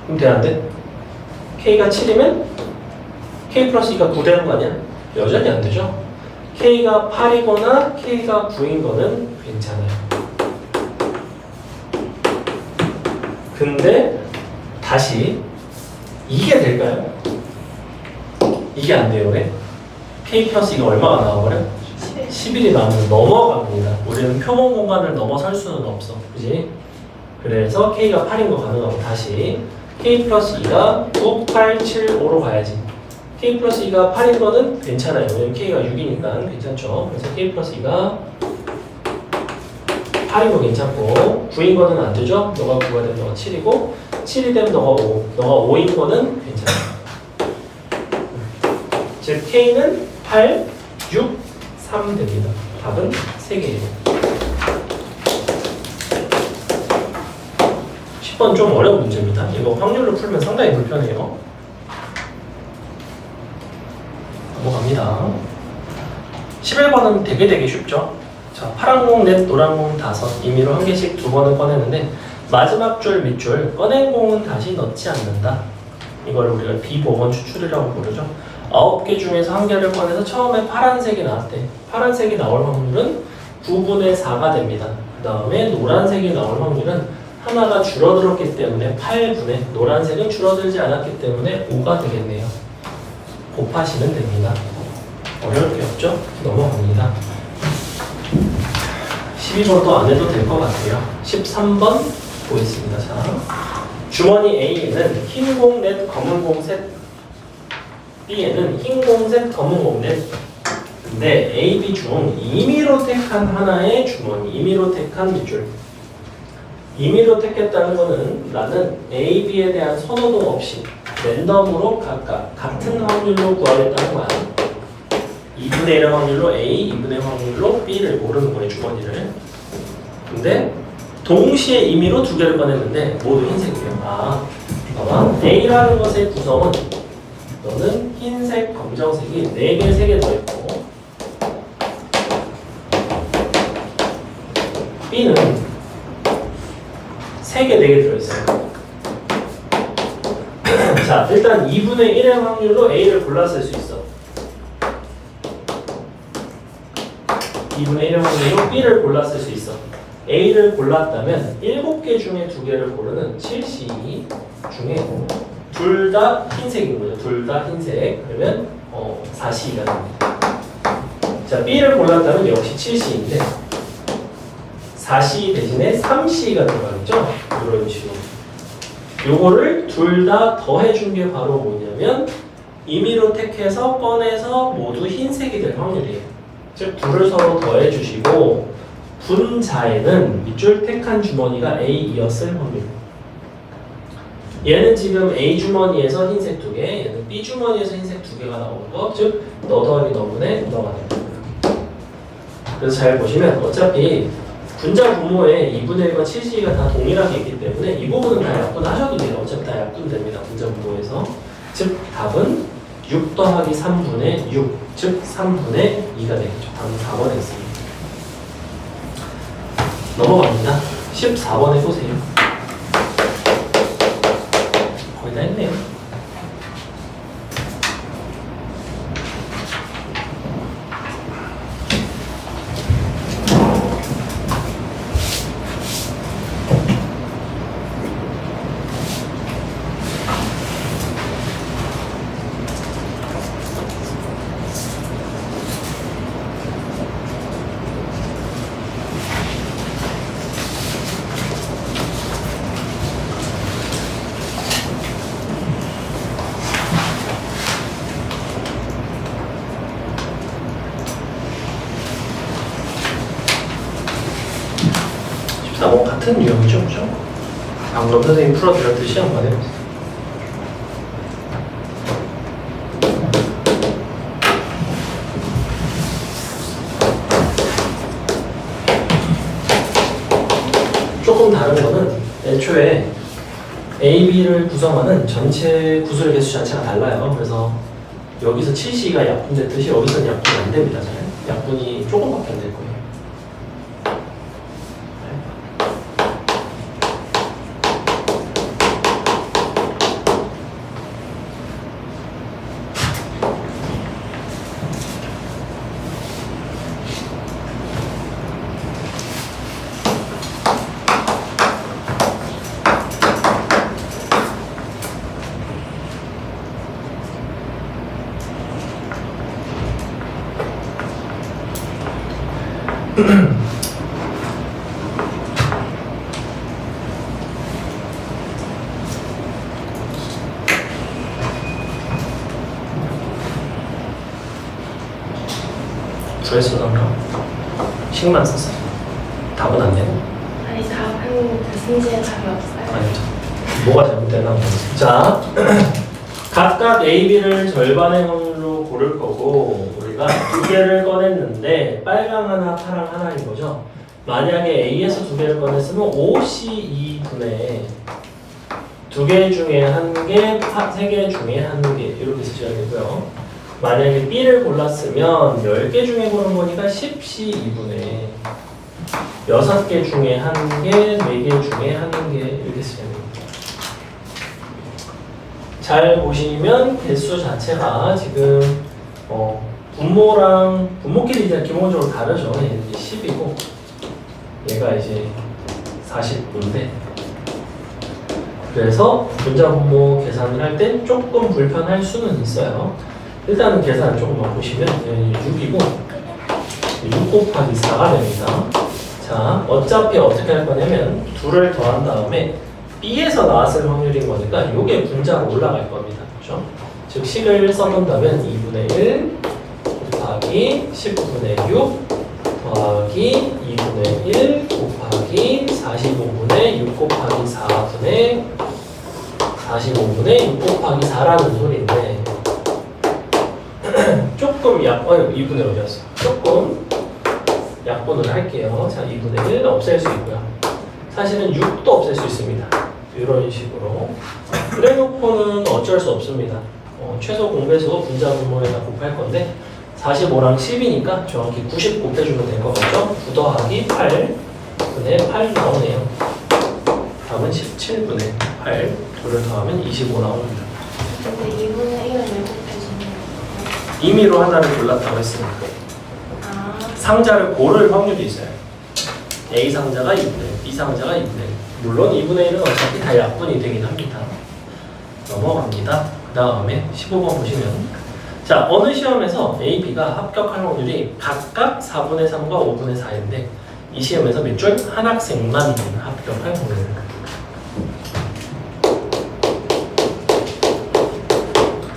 그럼 돼 안 돼? K가 7이면 K 플러스 2가 9 되는 거 아니야? 여전히 안 되죠? K가 8이거나 K가 9인 거는 괜찮아요. 근데 다시 이게 될까요? 이게 안 돼요. 왜? K 플러스 2가 얼마가 나와버려? 11이 나오면 넘어갑니다. 우리는 표본 공간을 넘어설 수는 없어. 그지? 그래서 K가 8인 거 가능하고 다시 K 플러스 2가 9, 8, 7, 5로 가야지. K 플러스 2가 8인 거는 괜찮아요. 왜냐면 K가 6이니까 괜찮죠. 그래서 K 플러스 2가 8인 거 괜찮고 9인 거는 안 되죠. 너가 9가 되면 너가 7이고 7이 되면 너가 5. 너가 5인 거는 괜찮아. 즉 K는 8, 6, 3 됩니다. 답은 3개예요. 10번 좀 어려운 문제입니다. 이거 확률로 풀면 상당히 불편해요. 넘어갑니다. 11번은 되게 쉽죠. 자, 파란 공 넷, 노란 공 5, 임의로 1개씩 2번을 꺼내는데 마지막 줄 밑줄 꺼낸 공은 다시 넣지 않는다. 이걸 우리가 비보건 추출이라고 부르죠. 9개 중에서 1개를 꺼내서 처음에 파란색이 나왔대. 파란색이 나올 확률은 9분의 4가 됩니다. 그 다음에 노란색이 나올 확률은 하나가 줄어들었기 때문에 8분의 노란색은 줄어들지 않았기 때문에 5가 되겠네요. 곱하시면 됩니다. 어려울 게 없죠? 넘어갑니다. 12번도 안 해도 될 것 같아요. 13번 보겠습니다. 자, 주머니 A에는 흰 공 넷, 검은 공 셋, B에는 흰 공 셋, 검은 공 넷. 근데 A, B 중 임의로 택한 하나의 주머니, 임의로 택한 밑줄. 임의로 택했다는 거는 나는 A, B에 대한 선호도 없이 랜덤으로 각각 같은 확률로 구하겠다는 거야. 2분의 1의 확률로 A, 2분의 1 확률로 B를 고르는 거예요, 주머니를. 근데 동시에 임의로 2개를 꺼냈는데 모두 흰색이에요. 봐봐. A라는 것의 구성은 너는 흰색, 검정색이 4개, 3개 더있고 B는 3개, 4개 들어있어요. 자, 일단 2분의 1의 확률로 A를 골랐을 수 있어. 2분의 1의 확률로 B를 골랐을 수 있어. A를 골랐다면 7개 중에 2개를 고르는 7C 중에 둘 다 흰색인 거죠. 둘 다 흰색. 그러면 4C가 됩니다. 자, B를 골랐다면 역시 7C인데 4C 대신에 3C가 들어가겠죠? 이런 식으로. 요거를 둘 다 더해준 게 바로 뭐냐면 임의로 택해서 꺼내서 모두 흰색이 될 확률이에요. 즉 둘을 서로 더해주시고 분자에는 밑줄 택한 주머니가 A이었을 확률. 얘는 지금 A 주머니에서 흰색 2개, 얘는 B 주머니에서 흰색 2개가 나오는 거, 즉 너 더하기 너분의 너가 됩니다. 그래서 잘 보시면 어차피 분자 분모에 2분의 1과 7C가 다 동일하게 있기 때문에 이 부분은 다 약분하셔도 돼요. 어차피 다 약분됩니다. 분자 분모에서. 즉 답은 6 더하기 3분의 6, 즉 3분의 2가 되겠죠. 답은 4번에 있습니다. 넘어갑니다. 14번 해보세요. 거의 다 했네요. 다 뭐 같은 유형이죠, 그죠? 방금 선생님 풀어드렸듯이 한번 해보세요. 조금 다른 거는 애초에 A, B를 구성하는 전체 구술의 개수 자체가 달라요. 그래서 여기서 7C가 약분됐듯이 여기서는 약분이 안 됩니다. 잘. 약분이 조금밖에 안 될 거예요. 조회수 나온가? 식만 썼어요. 답은 안 되고? 아니 답은 교수님의 답이 없어요. 아니죠. 뭐가 잘못됐나 모르겠어요. 자, 각각 A, B를 절반의 확률로 고를 거고 우리가 두 개를 꺼냈는데 빨강 하나, 파랑 하나인 거죠. 만약에 A에서 두 개를 꺼냈으면 5C2분의 두 개 중에 한 개, 세 개 중에 한 개 이렇게 쓰셔야 되고요. 만약에 B를 골랐으면 10개 중에 고른 거니까 10C2분의 6개 중에 한 개, 4개 중에 한 개 이렇게 쓰셔야 됩니다. 잘 보시면 개수 자체가 지금 분모끼리 이제 기본적으로 다르죠. 얘는 이제 10이고 얘가 이제 49인데 그래서 분자 분모 계산을 할 때 조금 불편할 수는 있어요. 일단은 계산을 조금만 보시면 6이고 6 곱하기 4가 됩니다. 자, 어차피 어떻게 할 거냐면 2를 더한 다음에 B에서 나왔을 확률인 거니까 이게 분자로 올라갈 겁니다. 그렇죠? 즉 식을 써본다면 2분의 1 곱하기 19분의 6 더하기 2분의 1 곱하기 45분의 6 곱하기 4분의 45분의 6 곱하기 4라는 소리인데 조금 2분의 어디였어? 조금 약분을 할게요. 자, 2분의 1 없앨 수 있고요. 사실은 6도 없앨 수 있습니다. 이런 식으로. 그래 놓고는 어쩔 수 없습니다. 최소 공배수 분자 분모에다 곱할 건데 45랑 10이니까 정확히 90 곱해주면 될 것 같죠? 9 더하기 8 분의 8 나오네요. 답은 17분의 8 2를 더하면 25 나옵니다. 근데 2분의 1을 왜 곱해주는 임의로 하나를 골랐다고 했으니까 아, 상자를 고를 확률이 있어요. A 상자가 2분의 1, B 상자가 2분의 1. 물론 2분의 1은 어차피 다 약분이 되긴 합니다. 넘어갑니다. 그 다음에 15번 보시면 자, 어느 시험에서 A, B가 합격할 확률이 각각 4분의 3과 5분의 4인데 이 시험에서 몇 줄? 한 학생만 합격할 확률입니다.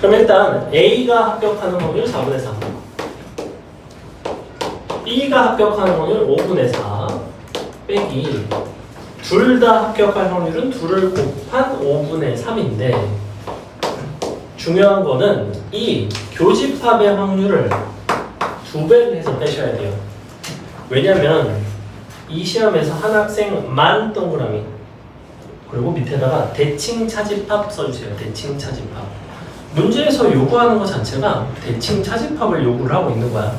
그럼 일단 A가 합격하는 확률 4분의 3 B가 합격하는 확률 5분의 4 빼기 둘 다 합격할 확률은 2를 곱한 5분의 3인데 중요한 거는 이 교집합의 확률을 2배를 해서 빼셔야 돼요. 왜냐면 이 시험에서 한 학생만 동그라미 그리고 밑에다가 대칭 차집합 써주세요. 대칭 차집합. 문제에서 요구하는 것 자체가 대칭 차집합을 요구를 하고 있는 거야.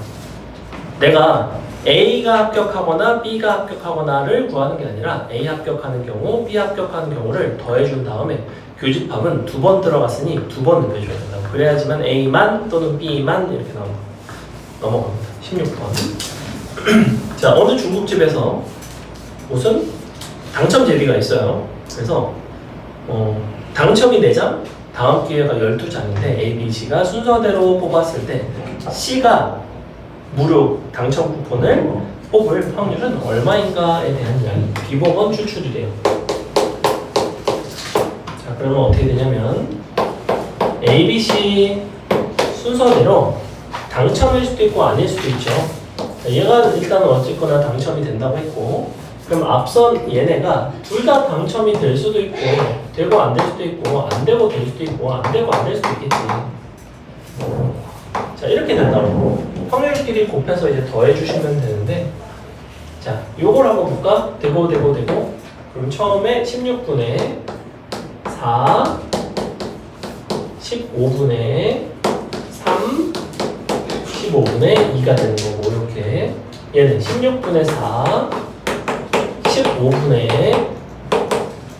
내가 A가 합격하거나 B가 합격하거나를 구하는 게 아니라 A 합격하는 경우, B 합격하는 경우를 더해준 다음에 교집합은 2번 들어갔으니 2번 넣어줘야 된다고. 그래야지만 A만 또는 B만 이렇게 나옵니다. 넘어갑니다. 16번. 자, 어느 중국집에서 무슨 당첨 제비가 있어요. 그래서 당첨이 4장, 다음 기회가 12장인데 A, B, C가 순서대로 뽑았을 때 C가 무료 당첨 쿠폰을 뽑을 확률은 얼마인가에 대한 이야기. 비법은 추출이 돼요. 자, 그러면 어떻게 되냐면 A, B, C 순서대로 당첨일 수도 있고 아닐 수도 있죠. 자, 얘가 일단은 어쨌거나 당첨이 된다고 했고 그럼 앞선 얘네가 둘 다 당첨이 될 수도 있고 되고 안 될 수도 있고 안 되고 될 수도 있고 안 되고 안 될 수도 있겠지. 자 이렇게 된다고 확률끼리 곱해서 이제 더해 주시면 되는데 자 요걸 한번 볼까? 되고 그럼 처음에 16분의 4 15분의 3 15분의 2가 되는 거고 이렇게 얘는 16분의 4 15분의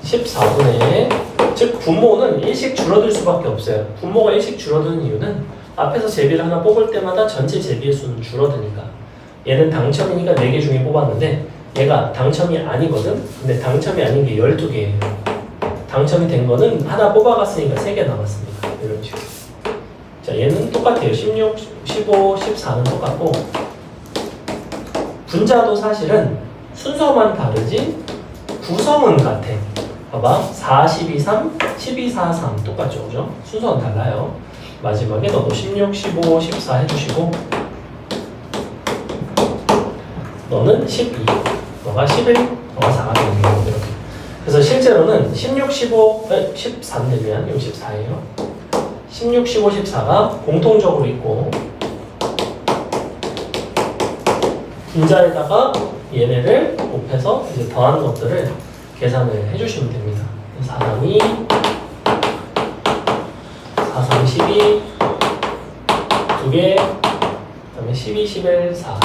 14분의 즉 분모는 일씩 줄어들 수밖에 없어요. 분모가 일씩 줄어드는 이유는 앞에서 제비를 하나 뽑을 때마다 전체 제비의 수는 줄어드니까 얘는 당첨이니까 4개 중에 뽑았는데 얘가 당첨이 아니거든. 근데 당첨이 아닌 게 12개예요. 당첨이 된 거는 하나 뽑아갔으니까 3개 남았습니다. 이런 식으로. 자 얘는 똑같아요. 16, 15, 14는 똑같고 분자도 사실은 순서만 다르지 구성은 같아. 봐봐 4, 12, 3, 12, 4, 3 똑같죠. 그죠? 순서는 달라요. 마지막에 너도 16, 15, 14 해주시고 너는 12 너가 11 너가 4가 되는 거고 이렇게. 그래서 실제로는 16, 15, 14인데 미안 이거 14예요 16, 15, 14가 공통적으로 있고 분자에다가 얘네를 곱해서 이제 더한 것들을 계산을 해주시면 됩니다. 4, 3, 2 4, 3, 12 2개 그 다음에 12, 11, 4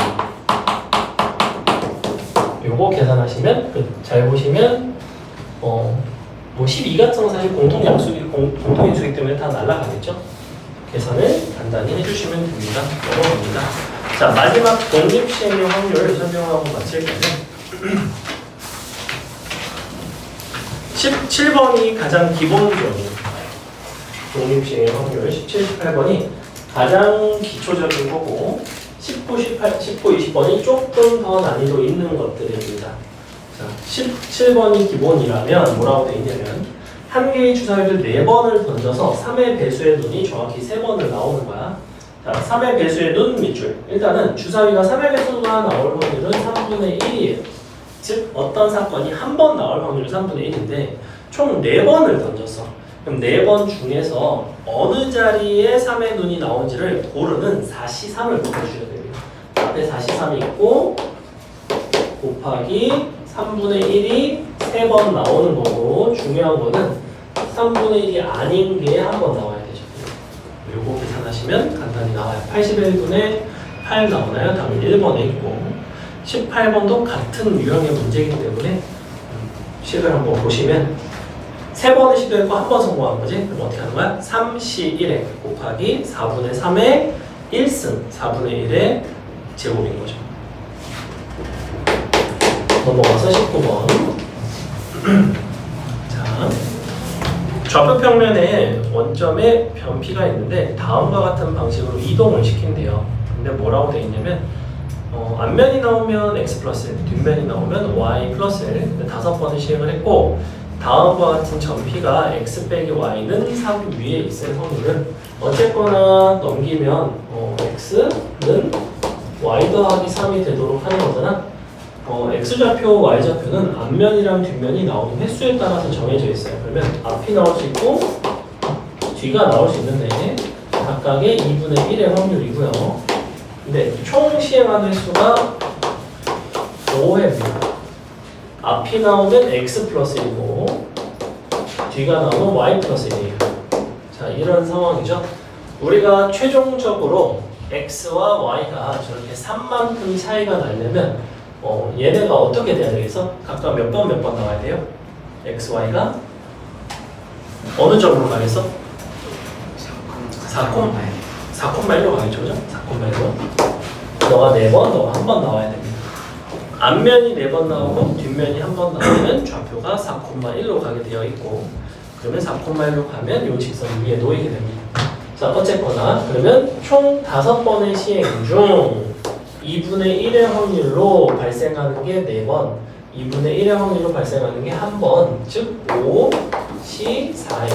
요거 계산하시면 잘 보시면 뭐 12 같은 건 사실 공통인수이기 때문에 다 날아가겠죠. 계산을 간단히 해주시면 됩니다. 넘어갑니다. 자 마지막 독립시행률 확률 설명하고 마칠 건데 17번이 가장 기본적인 독립시행률 확률 17, 18번이 가장 기초적인 거고 19, 20번이 조금 더 난이도 있는 것들입니다. 자, 17번이 기본이라면 뭐라고 되어 있냐면 한 개의 주사위를 4번을 던져서 3의 배수의 눈이 정확히 3번을 나오는 거야. 자, 3의 배수의 눈 밑줄. 일단은 주사위가 3의 배수가 나올 확률은 3분의 1이에요. 즉 어떤 사건이 한 번 나올 확률은 3분의 1인데 총 4번을 던졌어. 그럼 4번 중에서 어느 자리에 3의 눈이 나온지를 고르는 4C3을 곱해주셔야 됩니다. 앞에 4C3이 있고 곱하기 3분의 1이 3번 나오는 거고 중요한 거는 3분의 1이 아닌 게 한 번 나와야 되죠. 요거 계산하시면 간단히 나와요. 81분의 8 나오나요? 답은 1번에 있고 18번도 같은 유형의 문제이기 때문에 식을 한번 보시면 3번을 시도했고 한 번 성공한 거지? 그럼 어떻게 하는 거야? 3C1에 곱하기 4분의 3의 1승 4분의 1의 제곱인 거죠. 넘어가서 19번 자, 좌표 평면에 원점에 변피가 있는데 다음과 같은 방식으로 이동을 시킨대요. 근데 뭐라고 되어 있냐면 앞면이 나오면 x 플러스 1, 뒷면이 나오면 y 플러스 1 5번을 시행을 했고 다음과 같은 전피가 x 빼기 y는 3 위에 있을 확률은 어쨌거나 넘기면 x는 y 더하기 3이 되도록 하는 거잖아. x좌표, y좌표는 앞면이랑 뒷면이 나오는 횟수에 따라서 정해져 있어요. 그러면 앞이 나올 수 있고 뒤가 나올 수 있는데 각각의 2분의 1의 확률이고요. 근데 총 시행하는 횟수가 5회입니다. 앞이 나오면 x 플러스 1이고 뒤가 나오면 y 플러스 1이에요. 자, 이런 상황이죠. 우리가 최종적으로 x와 y가 저렇게 3만큼 차이가 나려면 얘네가 어떻게 돼야 되겠어? 각각 몇 번 나와야 돼요? x, y가 어느 점으로 가겠어? 4,1로 가겠죠, 그죠? 4,1로. 너가 4번, 너가 1번 나와야 됩니다. 앞면이 4번 나오고 뒷면이 1번 나오면 좌표가 4,1로 가게 되어 있고 그러면 4,1로 가면 이 직선 위에 놓이게 됩니다. 자, 어쨌거나 그러면 총 5번의 시행 중 2분의 1의 확률로 발생하는 게 4번 2분의 1의 확률로 발생하는 게 1번 즉 5, C, 4요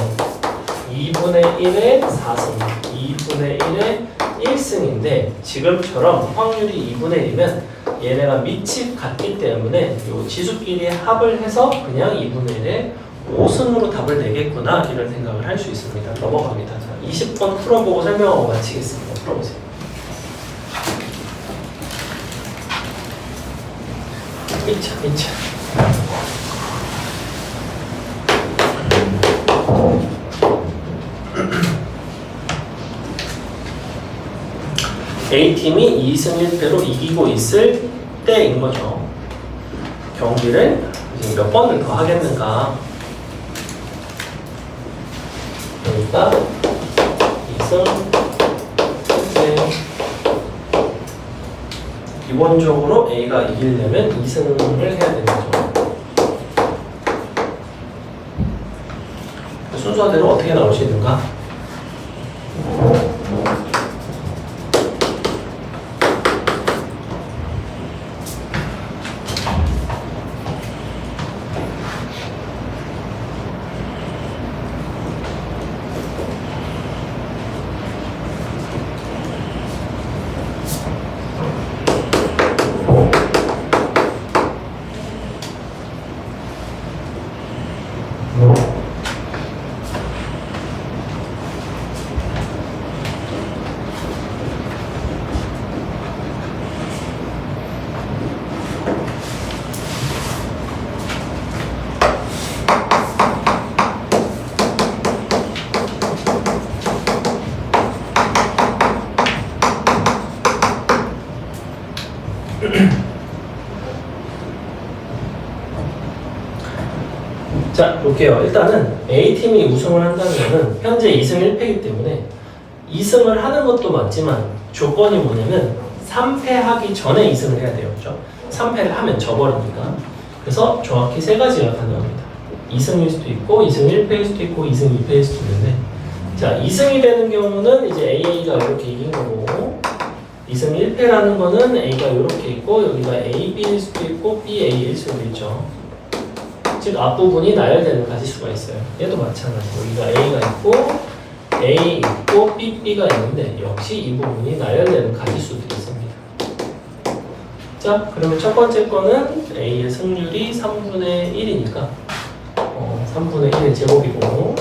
2분의 1의 4승 2분의 1의 1승인데 지금처럼 확률이 2분의 1이면 얘네가 밑이 같기 때문에 요 지수끼리 합을 해서 그냥 2분의 1에 5승으로 답을 내겠구나 이런 생각을 할 수 있습니다. 넘어갑니다. 자, 20번 풀어보고 설명하고 마치겠습니다. 풀어보세요. 미쳐. A팀이 2승 1패로 이기고 있을 때인 거죠. 경기를 이제 몇 번을 더 하겠는가? 그러니까 2승 1패. 기본적으로 A가 이기려면 2승을 해야 되는 거죠. 순서대로 어떻게 나올 수 있는가? 자, 볼게요. 일단은 A팀이 우승을 한다면은 현재 2승 1패이기 때문에 2승을 하는 것도 맞지만 조건이 뭐냐면 3패하기 전에 2승을 해야 돼요. 그죠? 3패를 하면 져버리니까. 그래서 정확히 세 가지가 가능합니다. 2승일 수도 있고 2승 1패일 수도 있고 2승 2패일 수도 있는데 자, 2승이 되는 경우는 이제 AA가 이렇게 이긴 거고 2승 1패라는 거는 A가 이렇게 있고 여기가 AB일 수도 있고 BA일 수도 있죠. 즉 앞부분이 나열되는 가지수가 있어요. 얘도 마찬가지. 여기가 A가 있고 A 있고 BB가 있는데 역시 이 부분이 나열되는 가지수들이 있습니다. 자, 그러면 첫 번째 거는 A의 승률이 3분의 1이니까 3분의 1의 제곱이고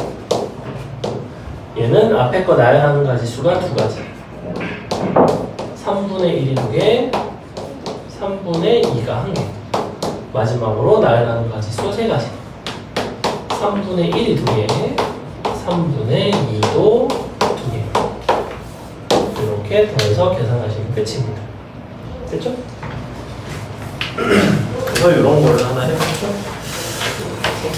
얘는 앞에 거 나열하는 가지수가 두 가지 3분의 1이 두 개, 3분의 2가 한 개. 마지막으로 나열하는 가지수 세 가지. 3분의 1이 두 개, 3분의 2도 두 개. 이렇게 더해서 계산하시면 끝입니다. 됐죠? 그래서 이런 거를 하나 해봤죠.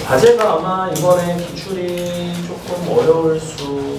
과제가 아마 이번에 기출이 조금 어려울 수